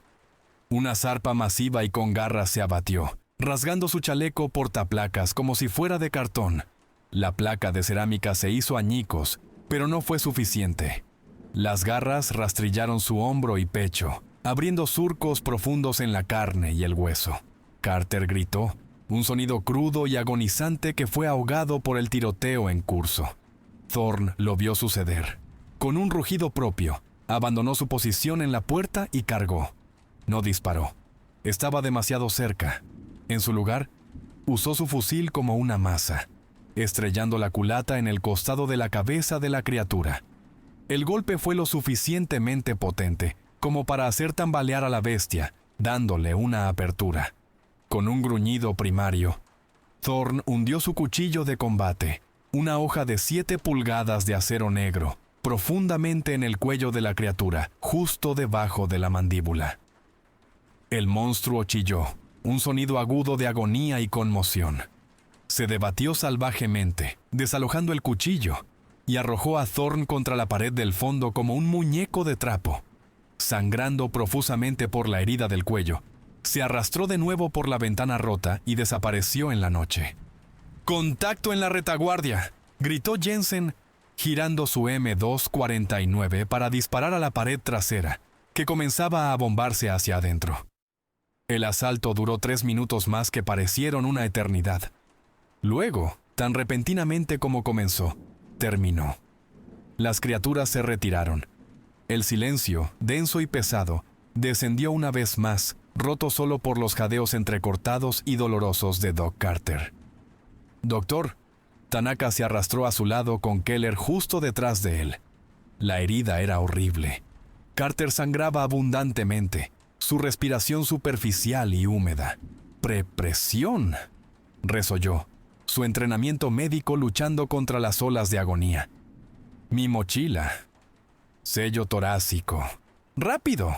Una zarpa masiva y con garras se abatió, rasgando su chaleco portaplacas como si fuera de cartón. La placa de cerámica se hizo añicos, pero no fue suficiente. Las garras rastrillaron su hombro y pecho, abriendo surcos profundos en la carne y el hueso. Carter gritó, un sonido crudo y agonizante que fue ahogado por el tiroteo en curso. Thorne lo vio suceder. Con un rugido propio, abandonó su posición en la puerta y cargó. No disparó. Estaba demasiado cerca. En su lugar, usó su fusil como una maza, estrellando la culata en el costado de la cabeza de la criatura. El golpe fue lo suficientemente potente como para hacer tambalear a la bestia, dándole una apertura. Con un gruñido primario, Thorne hundió su cuchillo de combate, una hoja de 7 pulgadas de acero negro, profundamente en el cuello de la criatura, justo debajo de la mandíbula. El monstruo chilló, un sonido agudo de agonía y conmoción. Se debatió salvajemente, desalojando el cuchillo, y arrojó a Thorne contra la pared del fondo como un muñeco de trapo. Sangrando profusamente por la herida del cuello, se arrastró de nuevo por la ventana rota y desapareció en la noche. ¡Contacto en la retaguardia!, gritó Jensen, girando su M249 para disparar a la pared trasera, que comenzaba a bombarse hacia adentro. El asalto duró 3 minutos más que parecieron una eternidad. Luego, tan repentinamente como comenzó, terminó. Las criaturas se retiraron. El silencio, denso y pesado, descendió una vez más, roto solo por los jadeos entrecortados y dolorosos de Doc Carter. «Doctor», Tanaka se arrastró a su lado con Keller justo detrás de él. La herida era horrible. Carter sangraba abundantemente, su respiración superficial y húmeda. «Presión», resolló, su entrenamiento médico luchando contra las olas de agonía. «Mi mochila. Sello torácico. ¡Rápido!».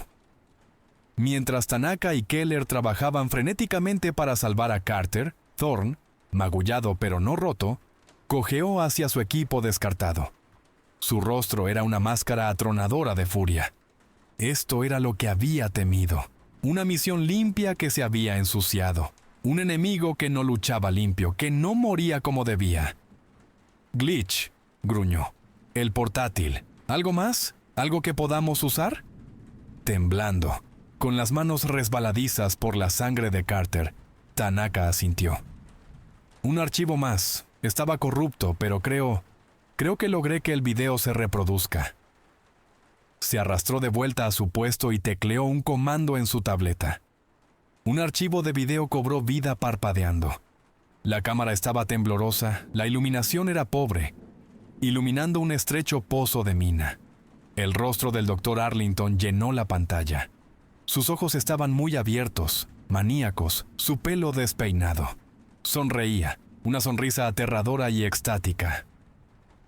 Mientras Tanaka y Keller trabajaban frenéticamente para salvar a Carter, Thorne, magullado pero no roto, cojeó hacia su equipo descartado. Su rostro era una máscara atronadora de furia. Esto era lo que había temido. Una misión limpia que se había ensuciado. Un enemigo que no luchaba limpio, que no moría como debía. «Glitch», gruñó. «El portátil. ¿Algo más? ¿Algo que podamos usar?». Temblando, con las manos resbaladizas por la sangre de Carter, Tanaka asintió. «Un archivo más. Estaba corrupto, pero creo que logré que el video se reproduzca». Se arrastró de vuelta a su puesto y tecleó un comando en su tableta. Un archivo de video cobró vida parpadeando. La cámara estaba temblorosa, la iluminación era pobre, iluminando un estrecho pozo de mina. El rostro del Dr. Arlington llenó la pantalla. Sus ojos estaban muy abiertos, maníacos, su pelo despeinado. Sonreía, una sonrisa aterradora y extática.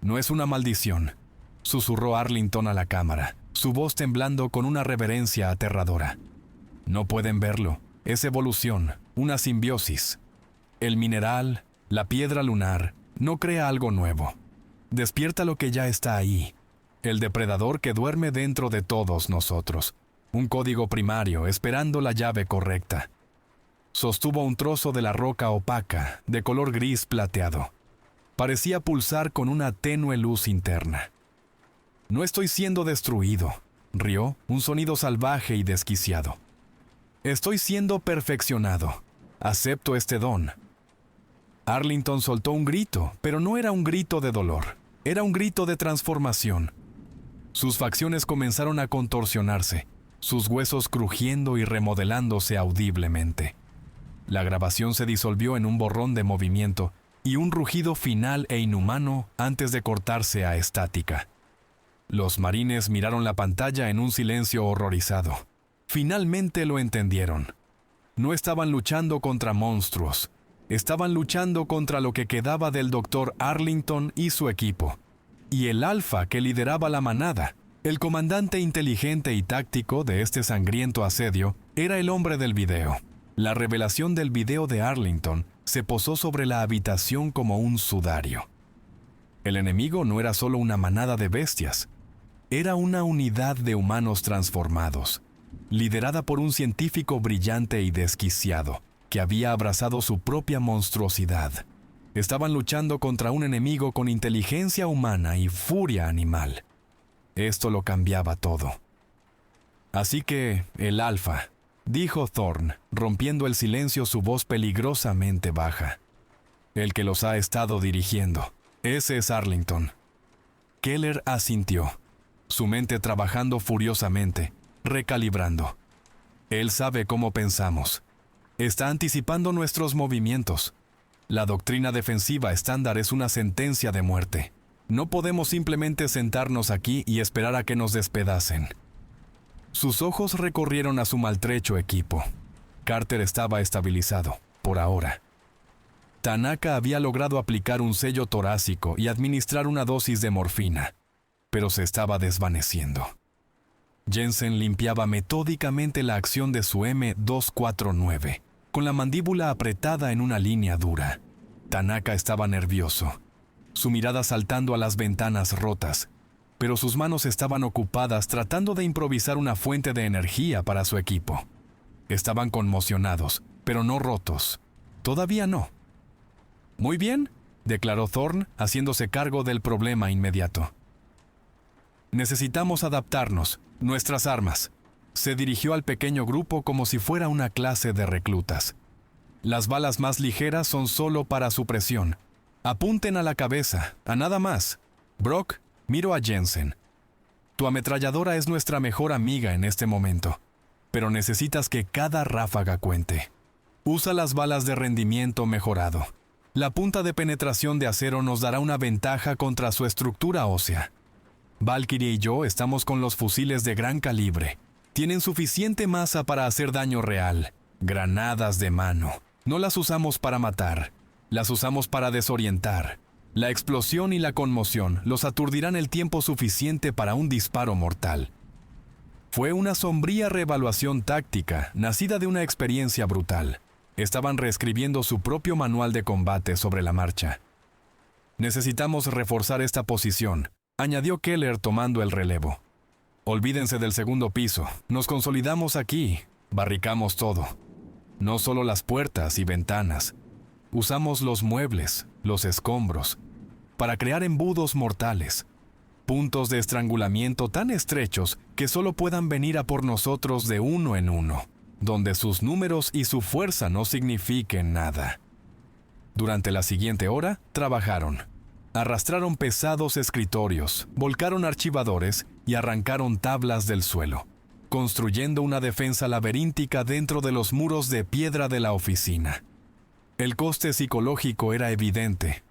«No es una maldición», susurró Arlington a la cámara, su voz temblando con una reverencia aterradora. «No pueden verlo. Es evolución, una simbiosis. El mineral, la piedra lunar, no crea algo nuevo. Despierta lo que ya está ahí. El depredador que duerme dentro de todos nosotros. Un código primario esperando la llave correcta». Sostuvo un trozo de la roca opaca, de color gris plateado. Parecía pulsar con una tenue luz interna. «No estoy siendo destruido», rió, un sonido salvaje y desquiciado. «Estoy siendo perfeccionado. Acepto este don». Arlington soltó un grito, pero no era un grito de dolor. Era un grito de transformación. Sus facciones comenzaron a contorsionarse, sus huesos crujiendo y remodelándose audiblemente. La grabación se disolvió en un borrón de movimiento y un rugido final e inhumano antes de cortarse a estática. Los marines miraron la pantalla en un silencio horrorizado. Finalmente lo entendieron. No estaban luchando contra monstruos. estaban luchando contra lo que quedaba del Dr. Arlington y su equipo. Y el alfa que lideraba la manada, el comandante inteligente y táctico de este sangriento asedio, era el hombre del video. La revelación del video de Arlington se posó sobre la habitación como un sudario. El enemigo no era solo una manada de bestias, era una unidad de humanos transformados, liderada por un científico brillante y desquiciado, que había abrazado su propia monstruosidad. Estaban luchando contra un enemigo con inteligencia humana y furia animal. Esto lo cambiaba todo. Así que, el alfa, dijo Thorne, rompiendo el silencio su voz peligrosamente baja. El que los ha estado dirigiendo. Ese es Arlington. Keller asintió, su mente trabajando furiosamente, recalibrando. Él sabe cómo pensamos. Está anticipando nuestros movimientos. La doctrina defensiva estándar es una sentencia de muerte. No podemos simplemente sentarnos aquí y esperar a que nos despedacen. Sus ojos recorrieron a su maltrecho equipo. Carter estaba estabilizado, por ahora. Tanaka había logrado aplicar un sello torácico y administrar una dosis de morfina, pero se estaba desvaneciendo. Jensen limpiaba metódicamente la acción de su M249, con la mandíbula apretada en una línea dura. Tanaka estaba nervioso, su mirada saltando a las ventanas rotas, pero sus manos estaban ocupadas tratando de improvisar una fuente de energía para su equipo. Estaban conmocionados, pero no rotos. Todavía no. «Muy bien», declaró Thorne, haciéndose cargo del problema inmediato. «Necesitamos adaptarnos, nuestras armas». Se dirigió al pequeño grupo como si fuera una clase de reclutas. «Las balas más ligeras son solo para supresión. Apunten a la cabeza, a nada más. Brock, miro a Jensen. Tu ametralladora es nuestra mejor amiga en este momento, pero necesitas que cada ráfaga cuente. Usa las balas de rendimiento mejorado. La punta de penetración de acero nos dará una ventaja contra su estructura ósea. Valkyrie y yo estamos con los fusiles de gran calibre. Tienen suficiente masa para hacer daño real. Granadas de mano. No las usamos para matar. Las usamos para desorientar. La explosión y la conmoción los aturdirán el tiempo suficiente para un disparo mortal. Fue una sombría reevaluación táctica, nacida de una experiencia brutal. Estaban reescribiendo su propio manual de combate sobre la marcha. «Necesitamos reforzar esta posición», añadió Keller tomando el relevo. «Olvídense del segundo piso. Nos consolidamos aquí. Barricamos todo. No solo las puertas y ventanas. Usamos los muebles, los escombros, para crear embudos mortales. Puntos de estrangulamiento tan estrechos que solo puedan venir a por nosotros de uno en uno, donde sus números y su fuerza no signifiquen nada». Durante la siguiente hora, trabajaron. Arrastraron pesados escritorios, volcaron archivadores y arrancaron tablas del suelo, construyendo una defensa laberíntica dentro de los muros de piedra de la oficina. El coste psicológico era evidente.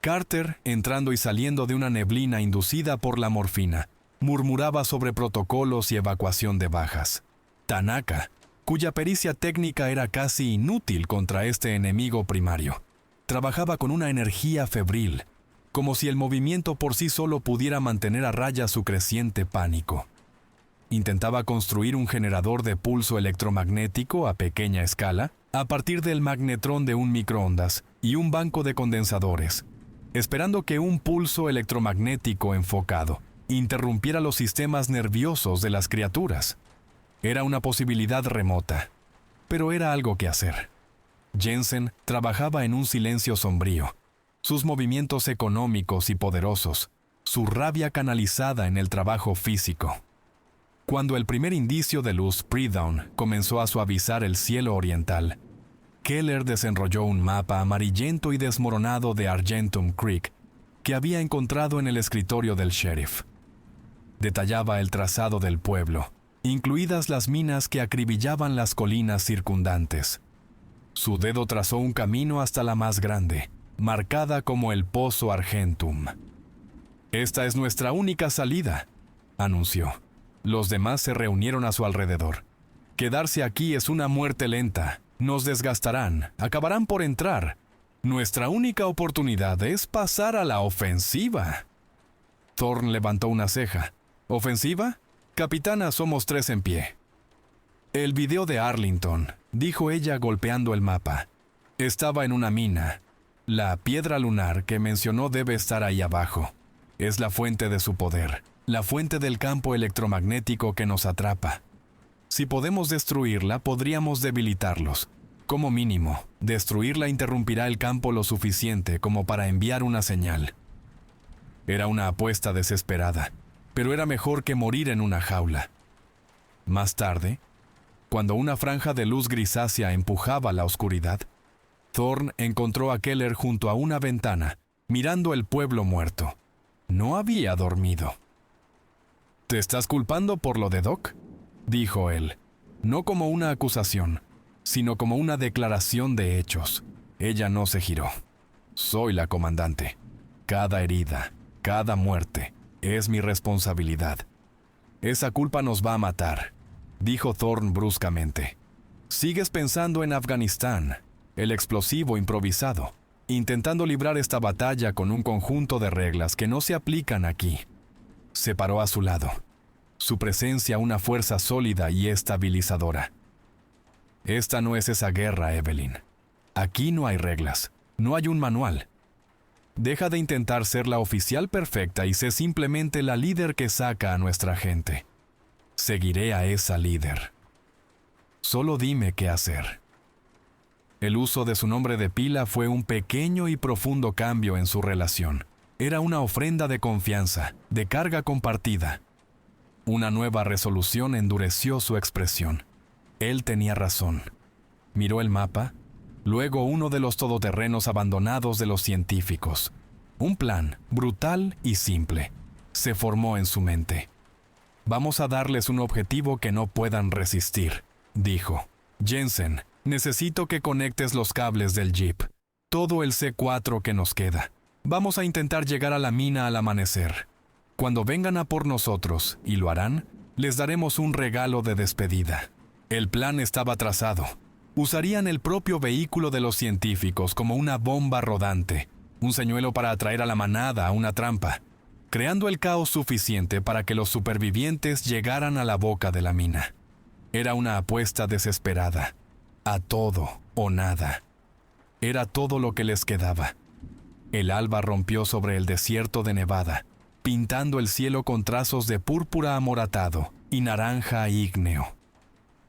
Carter, entrando y saliendo de una neblina inducida por la morfina, murmuraba sobre protocolos y evacuación de bajas. Tanaka, cuya pericia técnica era casi inútil contra este enemigo primario, trabajaba con una energía febril, como si el movimiento por sí solo pudiera mantener a raya su creciente pánico. Intentaba construir un generador de pulso electromagnético a pequeña escala a partir del magnetrón de un microondas y un banco de condensadores, esperando que un pulso electromagnético enfocado interrumpiera los sistemas nerviosos de las criaturas. Era una posibilidad remota, pero era algo que hacer. Jensen trabajaba en un silencio sombrío, sus movimientos económicos y poderosos, su rabia canalizada en el trabajo físico. Cuando el primer indicio de luz pre-dawn comenzó a suavizar el cielo oriental, Keller desenrolló un mapa amarillento y desmoronado de Argentum Creek que había encontrado en el escritorio del sheriff. Detallaba el trazado del pueblo, incluidas las minas que acribillaban las colinas circundantes. Su dedo trazó un camino hasta la más grande, marcada como el Pozo Argentum. «Esta es nuestra única salida», anunció. Los demás se reunieron a su alrededor. «Quedarse aquí es una muerte lenta. Nos desgastarán, acabarán por entrar. Nuestra única oportunidad es pasar a la ofensiva. Thorne levantó una ceja. ¿Ofensiva? Capitana, somos 3 en pie. El video de Arlington, dijo ella golpeando el mapa. Estaba en una mina. La piedra lunar que mencionó debe estar ahí abajo. Es la fuente de su poder, la fuente del campo electromagnético que nos atrapa. Si podemos destruirla, podríamos debilitarlos. Como mínimo, destruirla interrumpirá el campo lo suficiente como para enviar una señal. Era una apuesta desesperada, pero era mejor que morir en una jaula. Más tarde, cuando una franja de luz grisácea empujaba la oscuridad, Thorne encontró a Keller junto a una ventana, mirando el pueblo muerto. No había dormido. «¿Te estás culpando por lo de Doc?», dijo él, no como una acusación, sino como una declaración de hechos. Ella no se giró. «Soy la comandante. Cada herida, cada muerte, es mi responsabilidad. Esa culpa nos va a matar», dijo Thorne bruscamente. «Sigues pensando en Afganistán, el explosivo improvisado, intentando librar esta batalla con un conjunto de reglas que no se aplican aquí». Se paró a su lado. Su presencia una fuerza sólida y estabilizadora. «Esta no es esa guerra, Evelyn. Aquí no hay reglas, no hay un manual. Deja de intentar ser la oficial perfecta y sé simplemente la líder que saca a nuestra gente. Seguiré a esa líder. Solo dime qué hacer». El uso de su nombre de pila fue un pequeño y profundo cambio en su relación. Era una ofrenda de confianza, de carga compartida. Una nueva resolución endureció su expresión. Él tenía razón. Miró el mapa, luego uno de los todoterrenos abandonados de los científicos. Un plan, brutal y simple, se formó en su mente. «Vamos a darles un objetivo que no puedan resistir», dijo. «Jensen, necesito que conectes los cables del jeep. Todo el C4 que nos queda. Vamos a intentar llegar a la mina al amanecer. Cuando vengan a por nosotros, y lo harán, les daremos un regalo de despedida». El plan estaba trazado. Usarían el propio vehículo de los científicos como una bomba rodante, un señuelo para atraer a la manada a una trampa, creando el caos suficiente para que los supervivientes llegaran a la boca de la mina. Era una apuesta desesperada. A todo o nada. Era todo lo que les quedaba. El alba rompió sobre el desierto de Nevada, pintando el cielo con trazos de púrpura amoratado y naranja ígneo.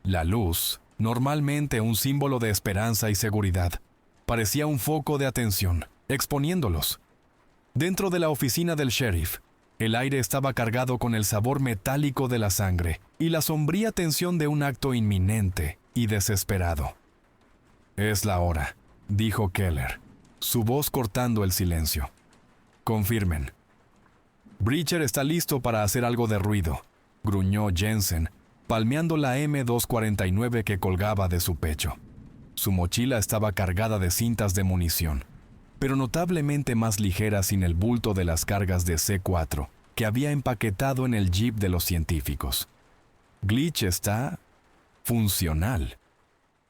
La luz, normalmente un símbolo de esperanza y seguridad, parecía un foco de atención, exponiéndolos. Dentro de la oficina del sheriff, el aire estaba cargado con el sabor metálico de la sangre y la sombría tensión de un acto inminente y desesperado. «Es la hora», dijo Keller, su voz cortando el silencio. «Confirmen». «Breacher está listo para hacer algo de ruido», gruñó Jensen, palmeando la M249 que colgaba de su pecho. Su mochila estaba cargada de cintas de munición, pero notablemente más ligera sin el bulto de las cargas de C4 que había empaquetado en el jeep de los científicos. «Glitch está funcional»,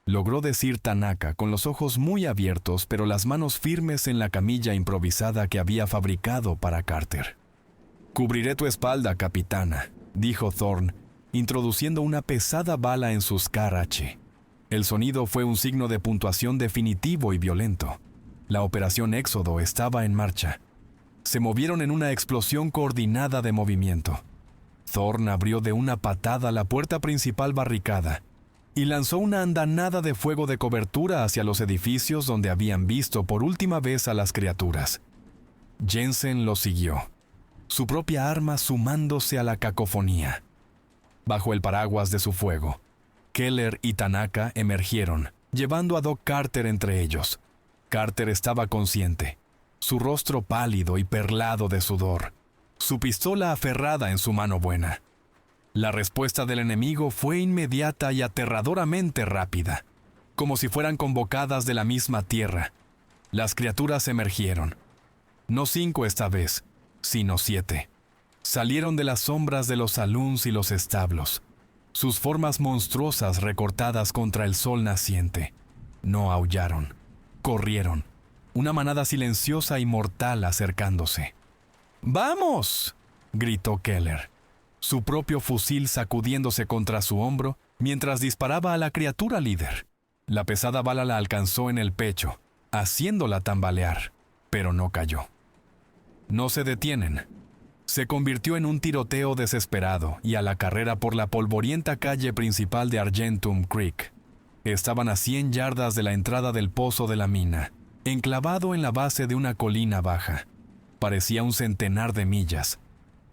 logró decir Tanaka con los ojos muy abiertos pero las manos firmes en la camilla improvisada que había fabricado para Carter. «Cubriré tu espalda, capitana», dijo Thorne, introduciendo una pesada bala en su Scar H. El sonido fue un signo de puntuación definitivo y violento. La operación Éxodo estaba en marcha. Se movieron en una explosión coordinada de movimiento. Thorne abrió de una patada la puerta principal barricada y lanzó una andanada de fuego de cobertura hacia los edificios donde habían visto por última vez a las criaturas. Jensen lo siguió, su propia arma sumándose a la cacofonía. Bajo el paraguas de su fuego, Keller y Tanaka emergieron, llevando a Doc Carter entre ellos. Carter estaba consciente, su rostro pálido y perlado de sudor, su pistola aferrada en su mano buena. La respuesta del enemigo fue inmediata y aterradoramente rápida, como si fueran convocadas de la misma tierra. Las criaturas emergieron. No 5 esta vez, sino 7. Salieron de las sombras de los saloons y los establos, sus formas monstruosas recortadas contra el sol naciente, No aullaron. Corrieron. Una manada silenciosa y mortal acercándose. ¡Vamos!, gritó Keller, su propio fusil sacudiéndose contra su hombro mientras disparaba a la criatura líder. La pesada bala la alcanzó en el pecho, haciéndola tambalear, pero no cayó. No se detienen. Se convirtió en un tiroteo desesperado y a la carrera por la polvorienta calle principal de Argentum Creek. Estaban a 100 yardas de la entrada del pozo de la mina, enclavado en la base de una colina baja. Parecía un centenar de millas.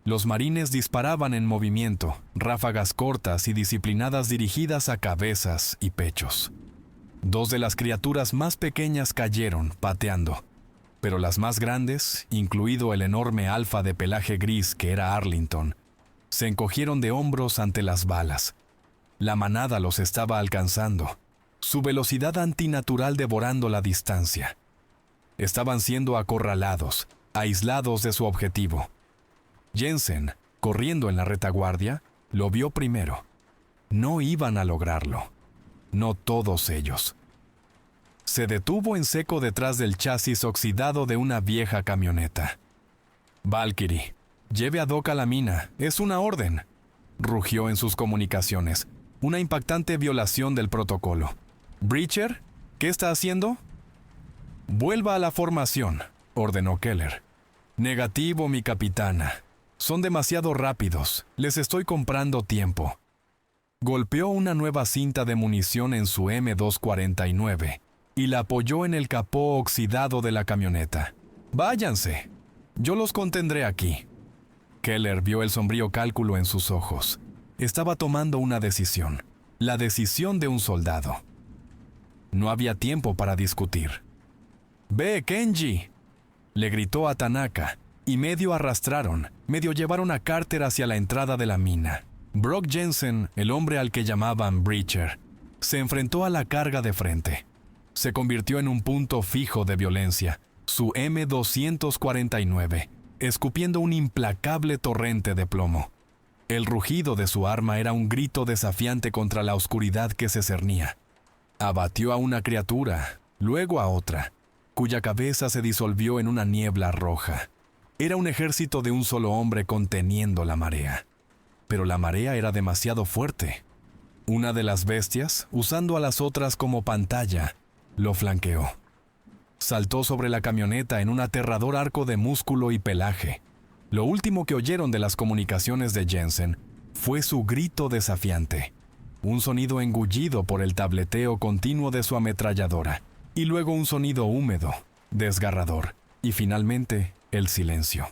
Los marines disparaban en movimiento, ráfagas cortas y disciplinadas dirigidas a cabezas y pechos. 2 de las criaturas más pequeñas cayeron, pateando, pero las más grandes, incluido el enorme alfa de pelaje gris que era Arlington, se encogieron de hombros ante las balas. La manada los estaba alcanzando, su velocidad antinatural devorando la distancia. Estaban siendo acorralados, aislados de su objetivo. Jensen, corriendo en la retaguardia, lo vio primero. No iban a lograrlo. No todos ellos. Se detuvo en seco detrás del chasis oxidado de una vieja camioneta. «Valkyrie, lleve a Doc a la mina, es una orden», rugió en sus comunicaciones, una impactante violación del protocolo. «Breacher, ¿qué está haciendo?» «Vuelva a la formación», ordenó Keller. «Negativo, mi capitana. Son demasiado rápidos, les estoy comprando tiempo». Golpeó una nueva cinta de munición en su M249 y la apoyó en el capó oxidado de la camioneta. «Váyanse, yo los contendré aquí». Keller vio el sombrío cálculo en sus ojos. Estaba tomando una decisión, la decisión de un soldado. No había tiempo para discutir. «Ve, Kenji», le gritó a Tanaka, y medio arrastraron, medio llevaron a Carter hacia la entrada de la mina. Brock Jensen, el hombre al que llamaban Breacher, se enfrentó a la carga de frente. Se convirtió en un punto fijo de violencia, su M249, escupiendo un implacable torrente de plomo. El rugido de su arma era un grito desafiante contra la oscuridad que se cernía. Abatió a una criatura, luego a otra, cuya cabeza se disolvió en una niebla roja. Era un ejército de un solo hombre conteniendo la marea. Pero la marea era demasiado fuerte. Una de las bestias, usando a las otras como pantalla, lo flanqueó. Saltó sobre la camioneta en un aterrador arco de músculo y pelaje. Lo último que oyeron de las comunicaciones de Jensen fue su grito desafiante, un sonido engullido por el tableteo continuo de su ametralladora, y luego un sonido húmedo, desgarrador, y finalmente el silencio.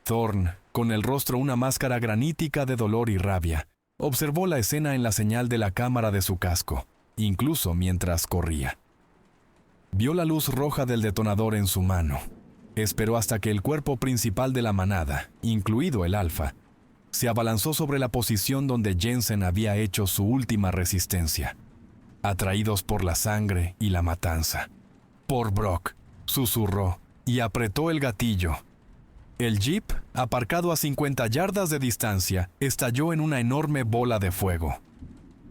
Thorne, con el rostro una máscara granítica de dolor y rabia, observó la escena en la señal de la cámara de su casco, incluso mientras corría. Vio la luz roja del detonador en su mano. Esperó hasta que el cuerpo principal de la manada, incluido el alfa, se abalanzó sobre la posición donde Jensen había hecho su última resistencia, atraídos por la sangre y la matanza. «Por Brock», susurró y apretó el gatillo. El jeep, aparcado a 50 yardas de distancia, estalló en una enorme bola de fuego.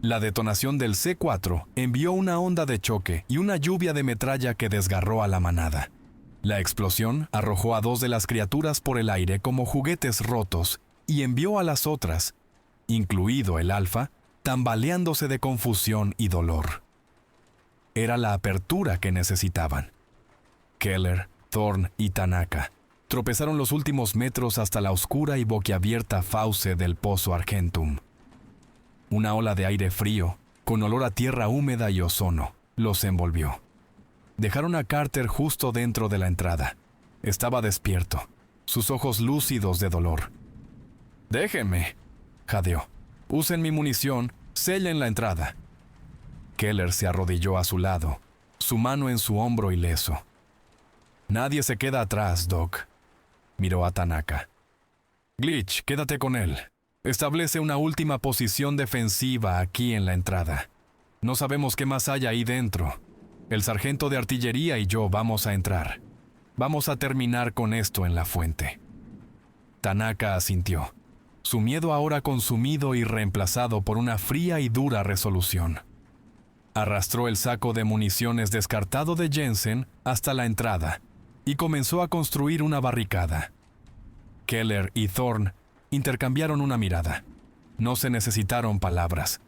La detonación del C4 envió una onda de choque y una lluvia de metralla que desgarró a la manada. La explosión arrojó a 2 de las criaturas por el aire como juguetes rotos y envió a las otras, incluido el alfa, tambaleándose de confusión y dolor. Era la apertura que necesitaban. Keller, Thorne y Tanaka tropezaron los últimos metros hasta la oscura y boquiabierta fauce del pozo Argentum. Una ola de aire frío, con olor a tierra húmeda y ozono, los envolvió. Dejaron a Carter justo dentro de la entrada. Estaba despierto, sus ojos lúcidos de dolor. «Déjenme», jadeó. «Usen mi munición, sellen la entrada». Keller se arrodilló a su lado, su mano en su hombro ileso. «Nadie se queda atrás, Doc», miró a Tanaka. «Glitch, quédate con él. Establece una última posición defensiva aquí en la entrada. No sabemos qué más hay ahí dentro. El sargento de artillería y yo vamos a entrar. Vamos a terminar con esto en la fuente». Tanaka asintió, su miedo ahora consumido y reemplazado por una fría y dura resolución. Arrastró el saco de municiones descartado de Jensen hasta la entrada y comenzó a construir una barricada. Keller y Thorne intercambiaron una mirada. No se necesitaron palabras.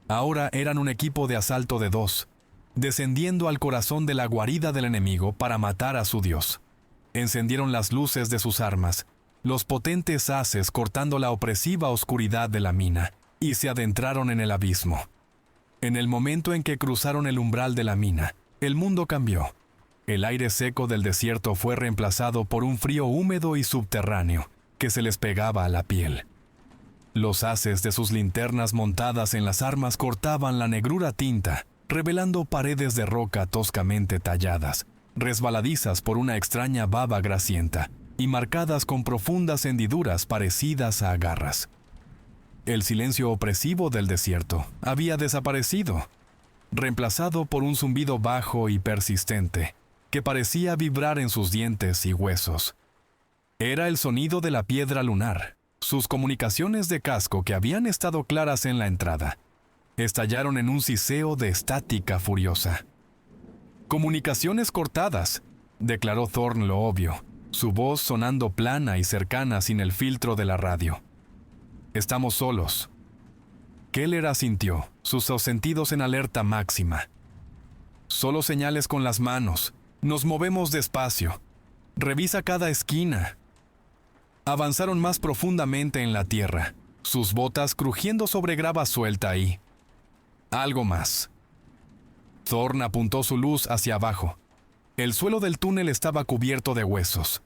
Ahora eran un equipo de asalto de dos, descendiendo al corazón de la guarida del enemigo para matar a su dios. Encendieron las luces de sus armas, los potentes haces cortando la opresiva oscuridad de la mina, y se adentraron en el abismo. En el momento en que cruzaron el umbral de la mina, el mundo cambió. El aire seco del desierto fue reemplazado por un frío húmedo y subterráneo que se les pegaba a la piel. Los haces de sus linternas montadas en las armas cortaban la negrura tinta, revelando paredes de roca toscamente talladas, resbaladizas por una extraña baba grasienta y marcadas con profundas hendiduras parecidas a garras. El silencio opresivo del desierto había desaparecido, reemplazado por un zumbido bajo y persistente, que parecía vibrar en sus dientes y huesos. Era el sonido de la piedra lunar. Sus comunicaciones de casco, que habían estado claras en la entrada, estallaron en un siseo de estática furiosa. «Comunicaciones cortadas», declaró Thorne lo obvio, su voz sonando plana y cercana sin el filtro de la radio. «Estamos solos». Keller asintió, sus sentidos en alerta máxima. «Solo señales con las manos. Nos movemos despacio. Revisa cada esquina». Avanzaron más profundamente en la tierra, sus botas crujiendo sobre grava suelta y... algo más. Thorne apuntó su luz hacia abajo. El suelo del túnel estaba cubierto de huesos.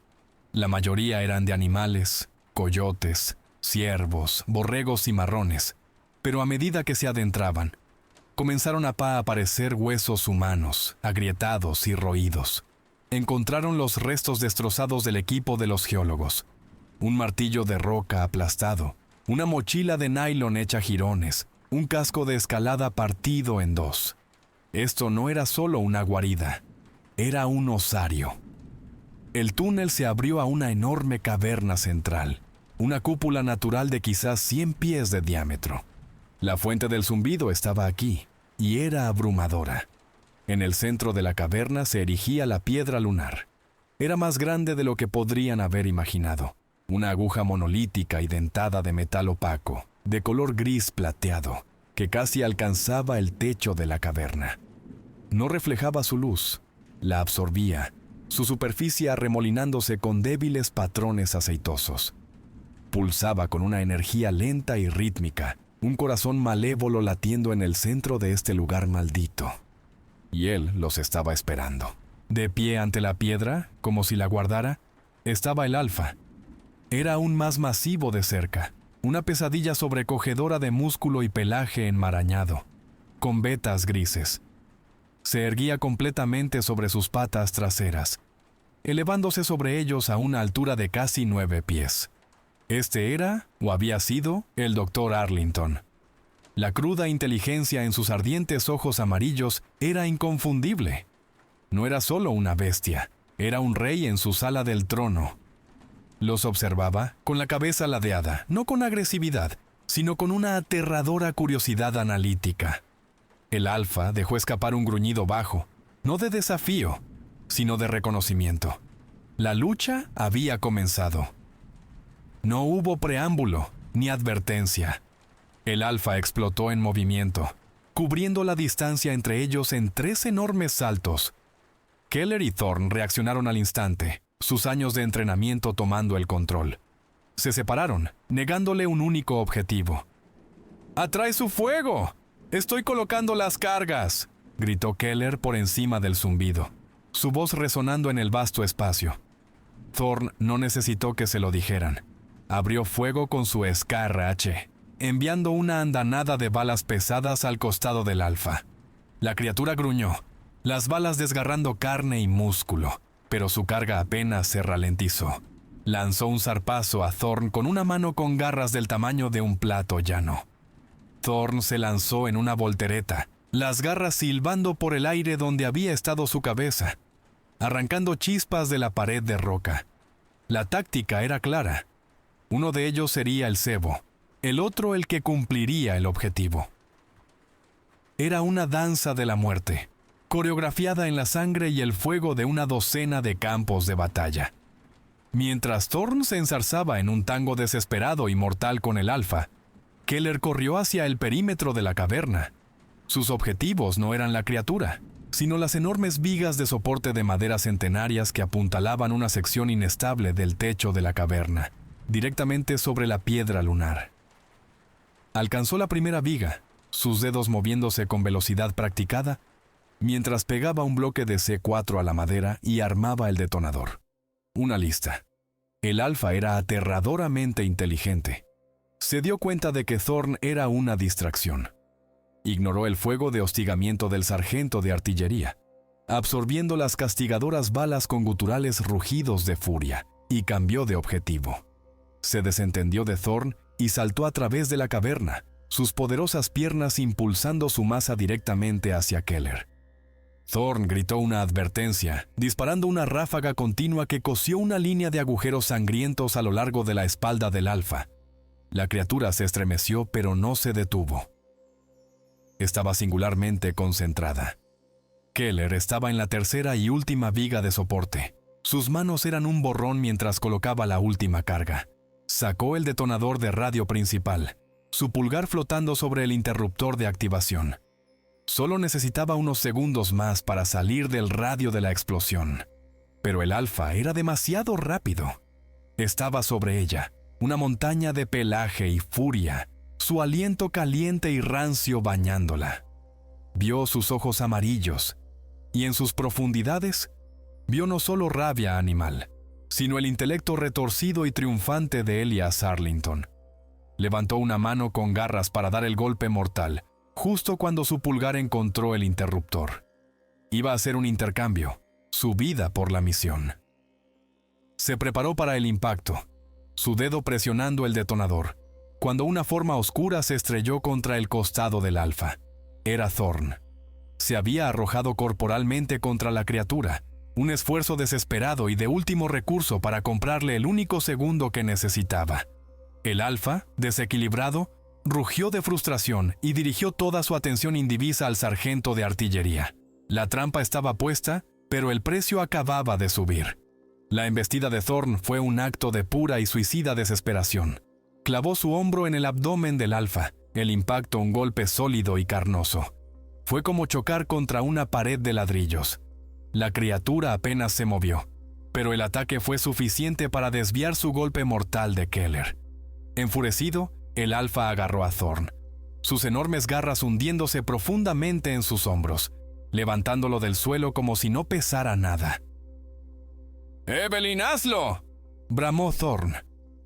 La mayoría eran de animales, coyotes, ciervos, borregos y marrones, pero a medida que se adentraban, comenzaron a aparecer huesos humanos, agrietados y roídos. Encontraron los restos destrozados del equipo de los geólogos. Un martillo de roca aplastado, una mochila de nylon hecha jirones, un casco de escalada partido en dos. Esto no era solo una guarida, era un osario. El túnel se abrió a una enorme caverna central, una cúpula natural de quizás 100 pies de diámetro. La fuente del zumbido estaba aquí, y era abrumadora. En el centro de la caverna se erigía la piedra lunar. Era más grande de lo que podrían haber imaginado. Una aguja monolítica y dentada de metal opaco, de color gris plateado, que casi alcanzaba el techo de la caverna. No reflejaba su luz, la absorbía, su superficie arremolinándose con débiles patrones aceitosos. Pulsaba con una energía lenta y rítmica, un corazón malévolo latiendo en el centro de este lugar maldito. Y él los estaba esperando. De pie ante la piedra, como si la guardara, estaba el Alfa. Era aún más masivo de cerca, una pesadilla sobrecogedora de músculo y pelaje enmarañado, con vetas grises. Se erguía completamente sobre sus patas traseras, elevándose sobre ellos a una altura de casi 9 pies. Este era, o había sido, el Dr. Arlington. La cruda inteligencia en sus ardientes ojos amarillos era inconfundible. No era solo una bestia, era un rey en su sala del trono. Los observaba con la cabeza ladeada, no con agresividad, sino con una aterradora curiosidad analítica. El Alfa dejó escapar un gruñido bajo, no de desafío, sino de reconocimiento. La lucha había comenzado. No hubo preámbulo ni advertencia. El Alfa explotó en movimiento, cubriendo la distancia entre ellos en 3 enormes saltos. Keller y Thorne reaccionaron al instante, sus años de entrenamiento tomando el control. Se separaron, negándole un único objetivo. ¡Atrae su fuego! ¡Estoy colocando las cargas!, gritó Keller por encima del zumbido, su voz resonando en el vasto espacio. Thorne no necesitó que se lo dijeran. Abrió fuego con su SKRH, enviando una andanada de balas pesadas al costado del Alfa. La criatura gruñó, las balas desgarrando carne y músculo, pero su carga apenas se ralentizó. Lanzó un zarpazo a Thorne con una mano con garras del tamaño de un plato llano. Thorne se lanzó en una voltereta, las garras silbando por el aire donde había estado su cabeza, arrancando chispas de la pared de roca. La táctica era clara. Uno de ellos sería el cebo, el otro el que cumpliría el objetivo. era una danza de la muerte, coreografiada en la sangre y el fuego de una docena de campos de batalla. Mientras Thorn se enzarzaba en un tango desesperado y mortal con el Alfa, Keller corrió hacia el perímetro de la caverna. Sus objetivos no eran la criatura, sino las enormes vigas de soporte de madera centenarias que apuntalaban una sección inestable del techo de la caverna, directamente sobre la piedra lunar. Alcanzó la primera viga, sus dedos moviéndose con velocidad practicada, mientras pegaba un bloque de C4 a la madera y armaba el detonador. Una lista. El Alfa era aterradoramente inteligente. Se dio cuenta de que Thorn era una distracción. Ignoró el fuego de hostigamiento del sargento de artillería, absorbiendo las castigadoras balas con guturales rugidos de furia, y cambió de objetivo. Se desentendió de Thorn y saltó a través de la caverna, sus poderosas piernas impulsando su masa directamente hacia Keller. Thorn gritó una advertencia, disparando una ráfaga continua que cosió una línea de agujeros sangrientos a lo largo de la espalda del Alfa. La criatura se estremeció, pero no se detuvo. Estaba singularmente concentrada. Keller estaba en la tercera y última viga de soporte. Sus manos eran un borrón mientras colocaba la última carga. Sacó el detonador de radio principal, su pulgar flotando sobre el interruptor de activación. Solo necesitaba unos segundos más para salir del radio de la explosión. Pero el Alfa era demasiado rápido. Estaba sobre ella, una montaña de pelaje y furia, su aliento caliente y rancio bañándola. Vio sus ojos amarillos, y en sus profundidades vio no solo rabia animal, sino el intelecto retorcido y triunfante de Elias Arlington. Levantó una mano con garras para dar el golpe mortal, justo cuando su pulgar encontró el interruptor. Iba a hacer un intercambio, su vida por la misión. Se preparó para el impacto, su dedo presionando el detonador, cuando una forma oscura se estrelló contra el costado del Alfa. Era Thorn. Se había arrojado corporalmente contra la criatura, un esfuerzo desesperado y de último recurso para comprarle el único segundo que necesitaba. El Alfa, desequilibrado, rugió de frustración y dirigió toda su atención indivisa al sargento de artillería. La trampa estaba puesta, pero el precio acababa de subir. La embestida de Thorn fue un acto de pura y suicida desesperación. Clavó su hombro en el abdomen del Alfa, el impacto un golpe sólido y carnoso. Fue como chocar contra una pared de ladrillos. La criatura apenas se movió, pero el ataque fue suficiente para desviar su golpe mortal de Keller. Enfurecido, el Alfa agarró a Thorn, sus enormes garras hundiéndose profundamente en sus hombros, levantándolo del suelo como si no pesara nada. «¡Evelyn, hazlo!», bramó Thorn,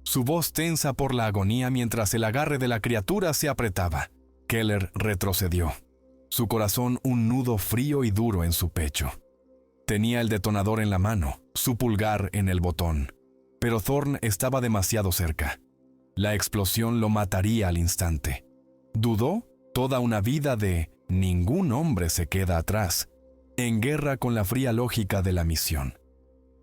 su voz tensa por la agonía mientras el agarre de la criatura se apretaba. Keller retrocedió, su corazón un nudo frío y duro en su pecho. Tenía el detonador en la mano, su pulgar en el botón, pero Thorn estaba demasiado cerca. La explosión lo mataría al instante. Dudó toda una vida de «ningún hombre se queda atrás», en guerra con la fría lógica de la misión.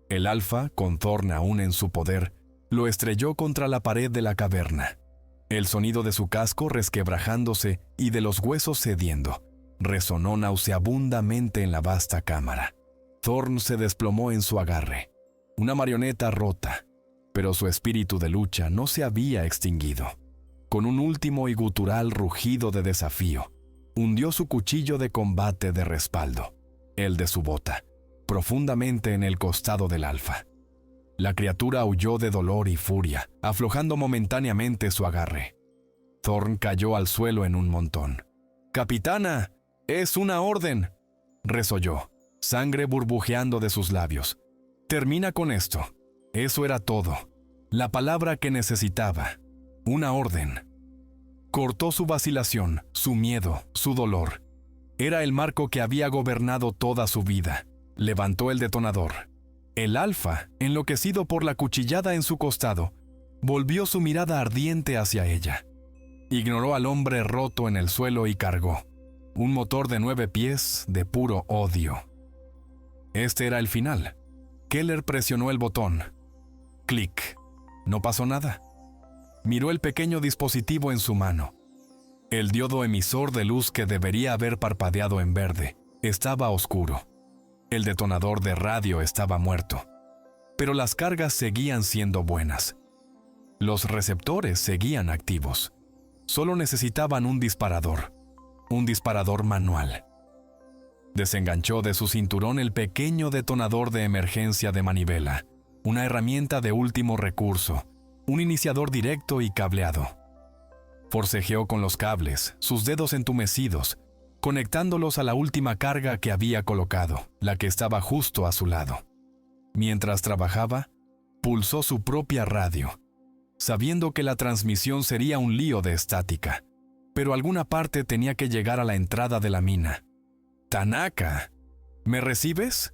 El Alfa, con Thorn aún en su poder, lo estrelló contra la pared de la caverna. El sonido de su casco resquebrajándose y de los huesos cediendo resonó nauseabundamente en la vasta cámara. Thorn se desplomó en su agarre, una marioneta rota, pero su espíritu de lucha no se había extinguido. Con un último y gutural rugido de desafío, hundió su cuchillo de combate de respaldo, el de su bota, profundamente en el costado del Alfa. La criatura aulló de dolor y furia, aflojando momentáneamente su agarre. Thorn cayó al suelo en un montón. «¡Capitana! ¡Es una orden!», resolló, sangre burbujeando de sus labios. «Termina con esto». Eso era todo. La palabra que necesitaba. Una orden. Cortó su vacilación, su miedo, su dolor. Era el marco que había gobernado toda su vida. Levantó el detonador. El Alfa, enloquecido por la cuchillada en su costado, volvió su mirada ardiente hacia ella. Ignoró al hombre roto en el suelo y cargó. Un motor de 9 pies de puro odio. Este era el final. Keller presionó el botón. Clic. No pasó nada. Miró el pequeño dispositivo en su mano. El diodo emisor de luz que debería haber parpadeado en verde estaba oscuro. El detonador de radio estaba muerto. Pero las cargas seguían siendo buenas. Los receptores seguían activos. Solo necesitaban un disparador manual. Desenganchó de su cinturón el pequeño detonador de emergencia de manivela, una herramienta de último recurso, un iniciador directo y cableado. Forcejeó con los cables, sus dedos entumecidos, conectándolos a la última carga que había colocado, la que estaba justo a su lado. Mientras trabajaba, pulsó su propia radio, sabiendo que la transmisión sería un lío de estática, pero alguna parte tenía que llegar a la entrada de la mina. «Tanaka, ¿me recibes?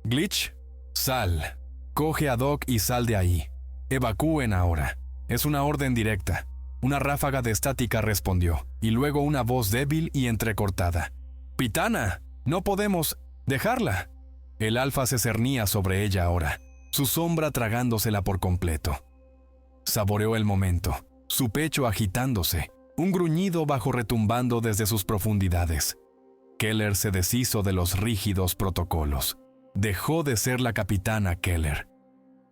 Glitch, sal. Coge a Doc y sal de ahí. Evacúen ahora. Es una orden directa». Una ráfaga de estática respondió, y luego una voz débil y entrecortada. «Pitana, no podemos dejarla». El alfa se cernía sobre ella ahora, su sombra tragándosela por completo. Saboreó el momento, su pecho agitándose, un gruñido bajo retumbando desde sus profundidades. Keller se deshizo de los rígidos protocolos. Dejó de ser la capitana Keller.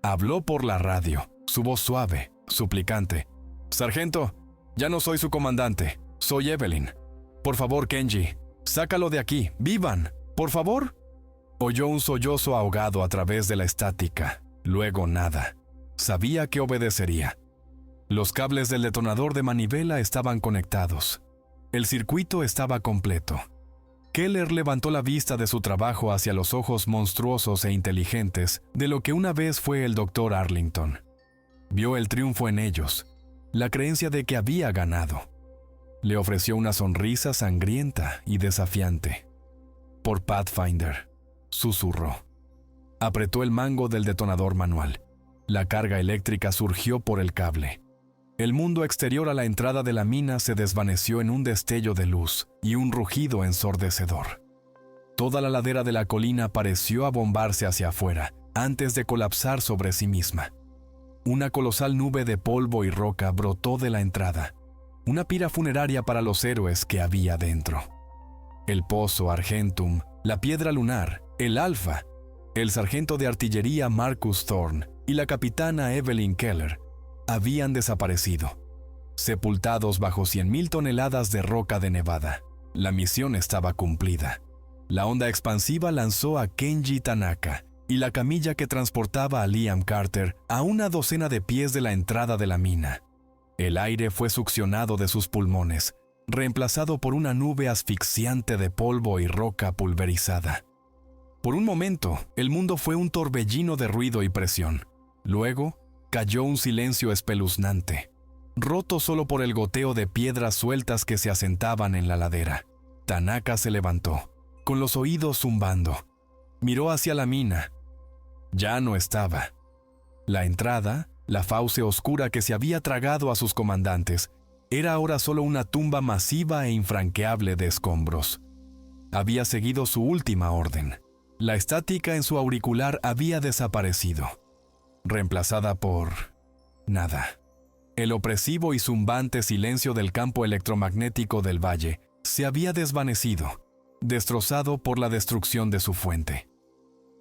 Habló por la radio, su voz suave, suplicante. «Sargento, ya no soy su comandante, soy Evelyn. Por favor, Kenji, sácalo de aquí, vivan, por favor». Oyó un sollozo ahogado a través de la estática, luego nada. Sabía que obedecería. Los cables del detonador de manivela estaban conectados. El circuito estaba completo. Keller levantó la vista de su trabajo hacia los ojos monstruosos e inteligentes de lo que una vez fue el Dr. Arlington. Vio el triunfo en ellos, la creencia de que había ganado. Le ofreció una sonrisa sangrienta y desafiante. «Por Pathfinder», susurró. Apretó el mango del detonador manual. La carga eléctrica surgió por el cable. El mundo exterior a la entrada de la mina se desvaneció en un destello de luz y un rugido ensordecedor. Toda la ladera de la colina pareció abombarse hacia afuera, antes de colapsar sobre sí misma. Una colosal nube de polvo y roca brotó de la entrada, una pira funeraria para los héroes que había dentro. El pozo Argentum, la piedra lunar, el Alfa, el sargento de artillería Marcus Thorne y la capitana Evelyn Keller habían desaparecido, sepultados bajo 100,000 toneladas de roca de Nevada. La misión estaba cumplida. La onda expansiva lanzó a Kenji Tanaka y la camilla que transportaba a Liam Carter a una docena de pies de la entrada de la mina. El aire fue succionado de sus pulmones, reemplazado por una nube asfixiante de polvo y roca pulverizada. Por un momento, el mundo fue un torbellino de ruido y presión. Luego, cayó un silencio espeluznante, roto solo por el goteo de piedras sueltas que se asentaban en la ladera. Tanaka se levantó, con los oídos zumbando. Miró hacia la mina. Ya no estaba. La entrada, la fauce oscura que se había tragado a sus comandantes, era ahora solo una tumba masiva e infranqueable de escombros. Había seguido su última orden. La estática en su auricular había desaparecido, reemplazada por nada. El opresivo y zumbante silencio del campo electromagnético del valle se había desvanecido, destrozado por la destrucción de su fuente.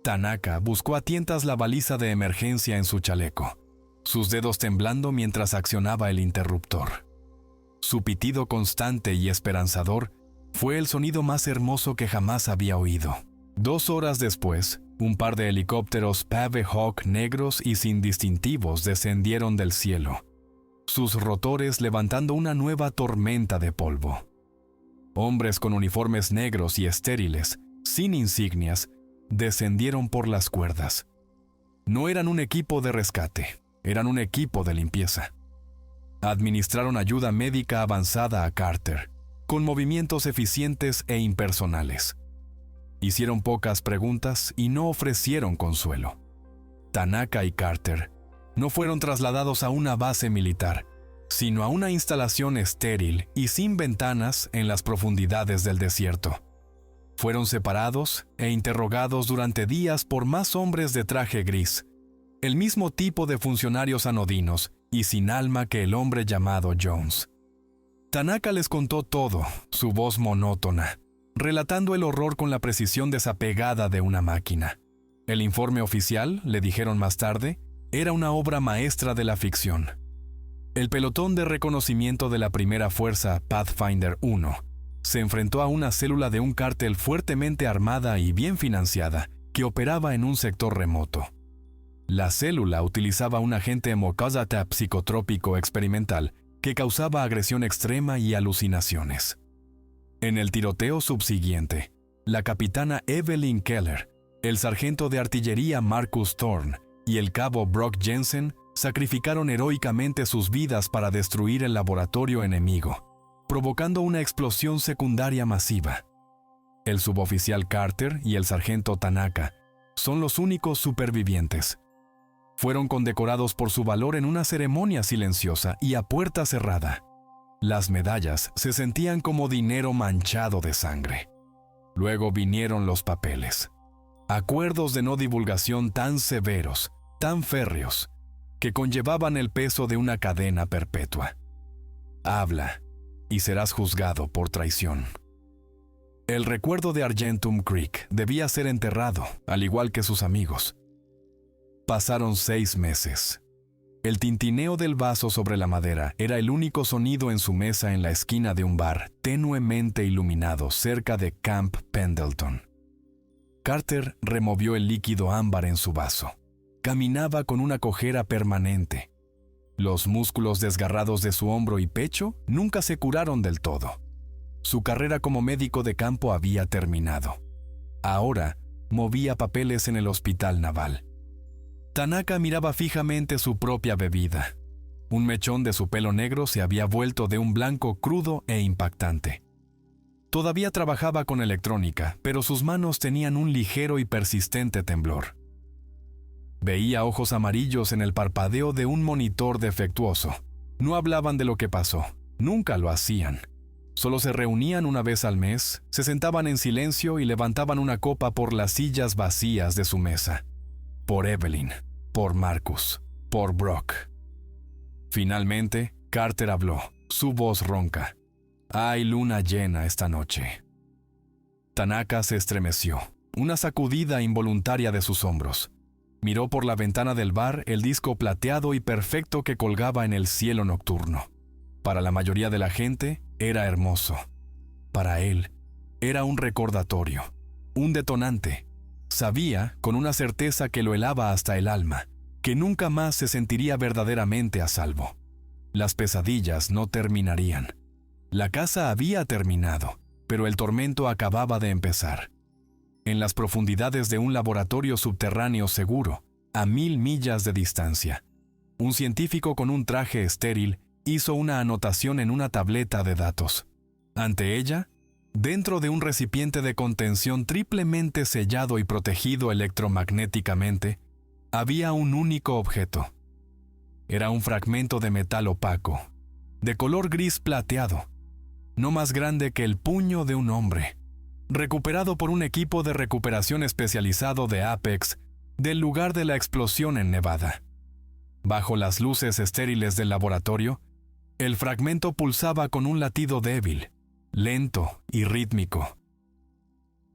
Tanaka buscó a tientas la baliza de emergencia en su chaleco, sus dedos temblando mientras accionaba el interruptor. Su pitido constante y esperanzador fue el sonido más hermoso que jamás había oído. 2 horas después, un par de helicópteros Pave Hawk negros y sin distintivos descendieron del cielo, sus rotores levantando una nueva tormenta de polvo. Hombres con uniformes negros y estériles, sin insignias, descendieron por las cuerdas. No eran un equipo de rescate, eran un equipo de limpieza. Administraron ayuda médica avanzada a Carter, con movimientos eficientes e impersonales. Hicieron pocas preguntas y no ofrecieron consuelo. Tanaka y Carter no fueron trasladados a una base militar, sino a una instalación estéril y sin ventanas en las profundidades del desierto. Fueron separados e interrogados durante días por más hombres de traje gris, el mismo tipo de funcionarios anodinos y sin alma que el hombre llamado Jones. Tanaka les contó todo, su voz monótona, relatando el horror con la precisión desapegada de una máquina. El informe oficial, le dijeron más tarde, era una obra maestra de la ficción. El pelotón de reconocimiento de la primera fuerza Pathfinder 1 se enfrentó a una célula de un cártel fuertemente armada y bien financiada que operaba en un sector remoto. La célula utilizaba un agente hemocosata psicotrópico experimental que causaba agresión extrema y alucinaciones. En el tiroteo subsiguiente, la capitana Evelyn Keller, el sargento de artillería Marcus Thorne y el cabo Brock Jensen sacrificaron heroicamente sus vidas para destruir el laboratorio enemigo, provocando una explosión secundaria masiva. El suboficial Carter y el sargento Tanaka son los únicos supervivientes. Fueron condecorados por su valor en una ceremonia silenciosa y a puerta cerrada. Las medallas se sentían como dinero manchado de sangre. Luego vinieron los papeles. Acuerdos de no divulgación tan severos, tan férreos, que conllevaban el peso de una cadena perpetua. Habla, y serás juzgado por traición. El recuerdo de Argentum Creek debía ser enterrado, al igual que sus amigos. Pasaron 6 meses. El tintineo del vaso sobre la madera era el único sonido en su mesa en la esquina de un bar tenuemente iluminado cerca de Camp Pendleton. Carter removió el líquido ámbar en su vaso. Caminaba con una cojera permanente. Los músculos desgarrados de su hombro y pecho nunca se curaron del todo. Su carrera como médico de campo había terminado. Ahora movía papeles en el hospital naval. Tanaka miraba fijamente su propia bebida. Un mechón de su pelo negro se había vuelto de un blanco crudo e impactante. Todavía trabajaba con electrónica, pero sus manos tenían un ligero y persistente temblor. Veía ojos amarillos en el parpadeo de un monitor defectuoso. No hablaban de lo que pasó, nunca lo hacían. Solo se reunían una vez al mes, se sentaban en silencio y levantaban una copa por las sillas vacías de su mesa. Por Evelyn, por Marcus, por Brock. Finalmente, Carter habló, su voz ronca. Hay luna llena esta noche. Tanaka se estremeció, una sacudida involuntaria de sus hombros. Miró por la ventana del bar el disco plateado y perfecto que colgaba en el cielo nocturno. Para la mayoría de la gente, era hermoso. Para él, era un recordatorio, un detonante. Sabía, con una certeza que lo helaba hasta el alma, que nunca más se sentiría verdaderamente a salvo. Las pesadillas no terminarían. La casa había terminado, pero el tormento acababa de empezar. En las profundidades de un laboratorio subterráneo seguro, a 1000 millas de distancia, un científico con un traje estéril hizo una anotación en una tableta de datos. Ante ella, dentro de un recipiente de contención triplemente sellado y protegido electromagnéticamente, había un único objeto. Era un fragmento de metal opaco, de color gris plateado, no más grande que el puño de un hombre, recuperado por un equipo de recuperación especializado de Apex del lugar de la explosión en Nevada. Bajo las luces estériles del laboratorio, el fragmento pulsaba con un latido débil, lento y rítmico.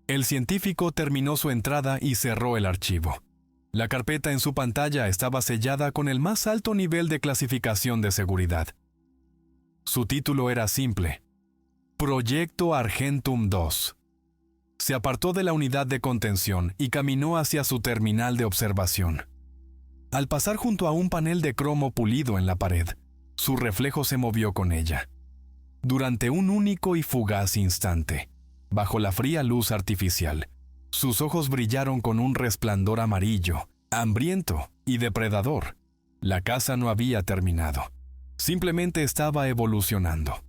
El científico terminó su entrada y cerró el archivo. La carpeta en su pantalla estaba sellada con el más alto nivel de clasificación de seguridad. Su título era simple: Proyecto Argentum 2. Se apartó de la unidad de contención y caminó hacia su terminal de observación. Al pasar junto a un panel de cromo pulido en la pared, su reflejo se movió con ella. Durante un único y fugaz instante, bajo la fría luz artificial, sus ojos brillaron con un resplandor amarillo, hambriento y depredador. La casa no había terminado. Simplemente estaba evolucionando.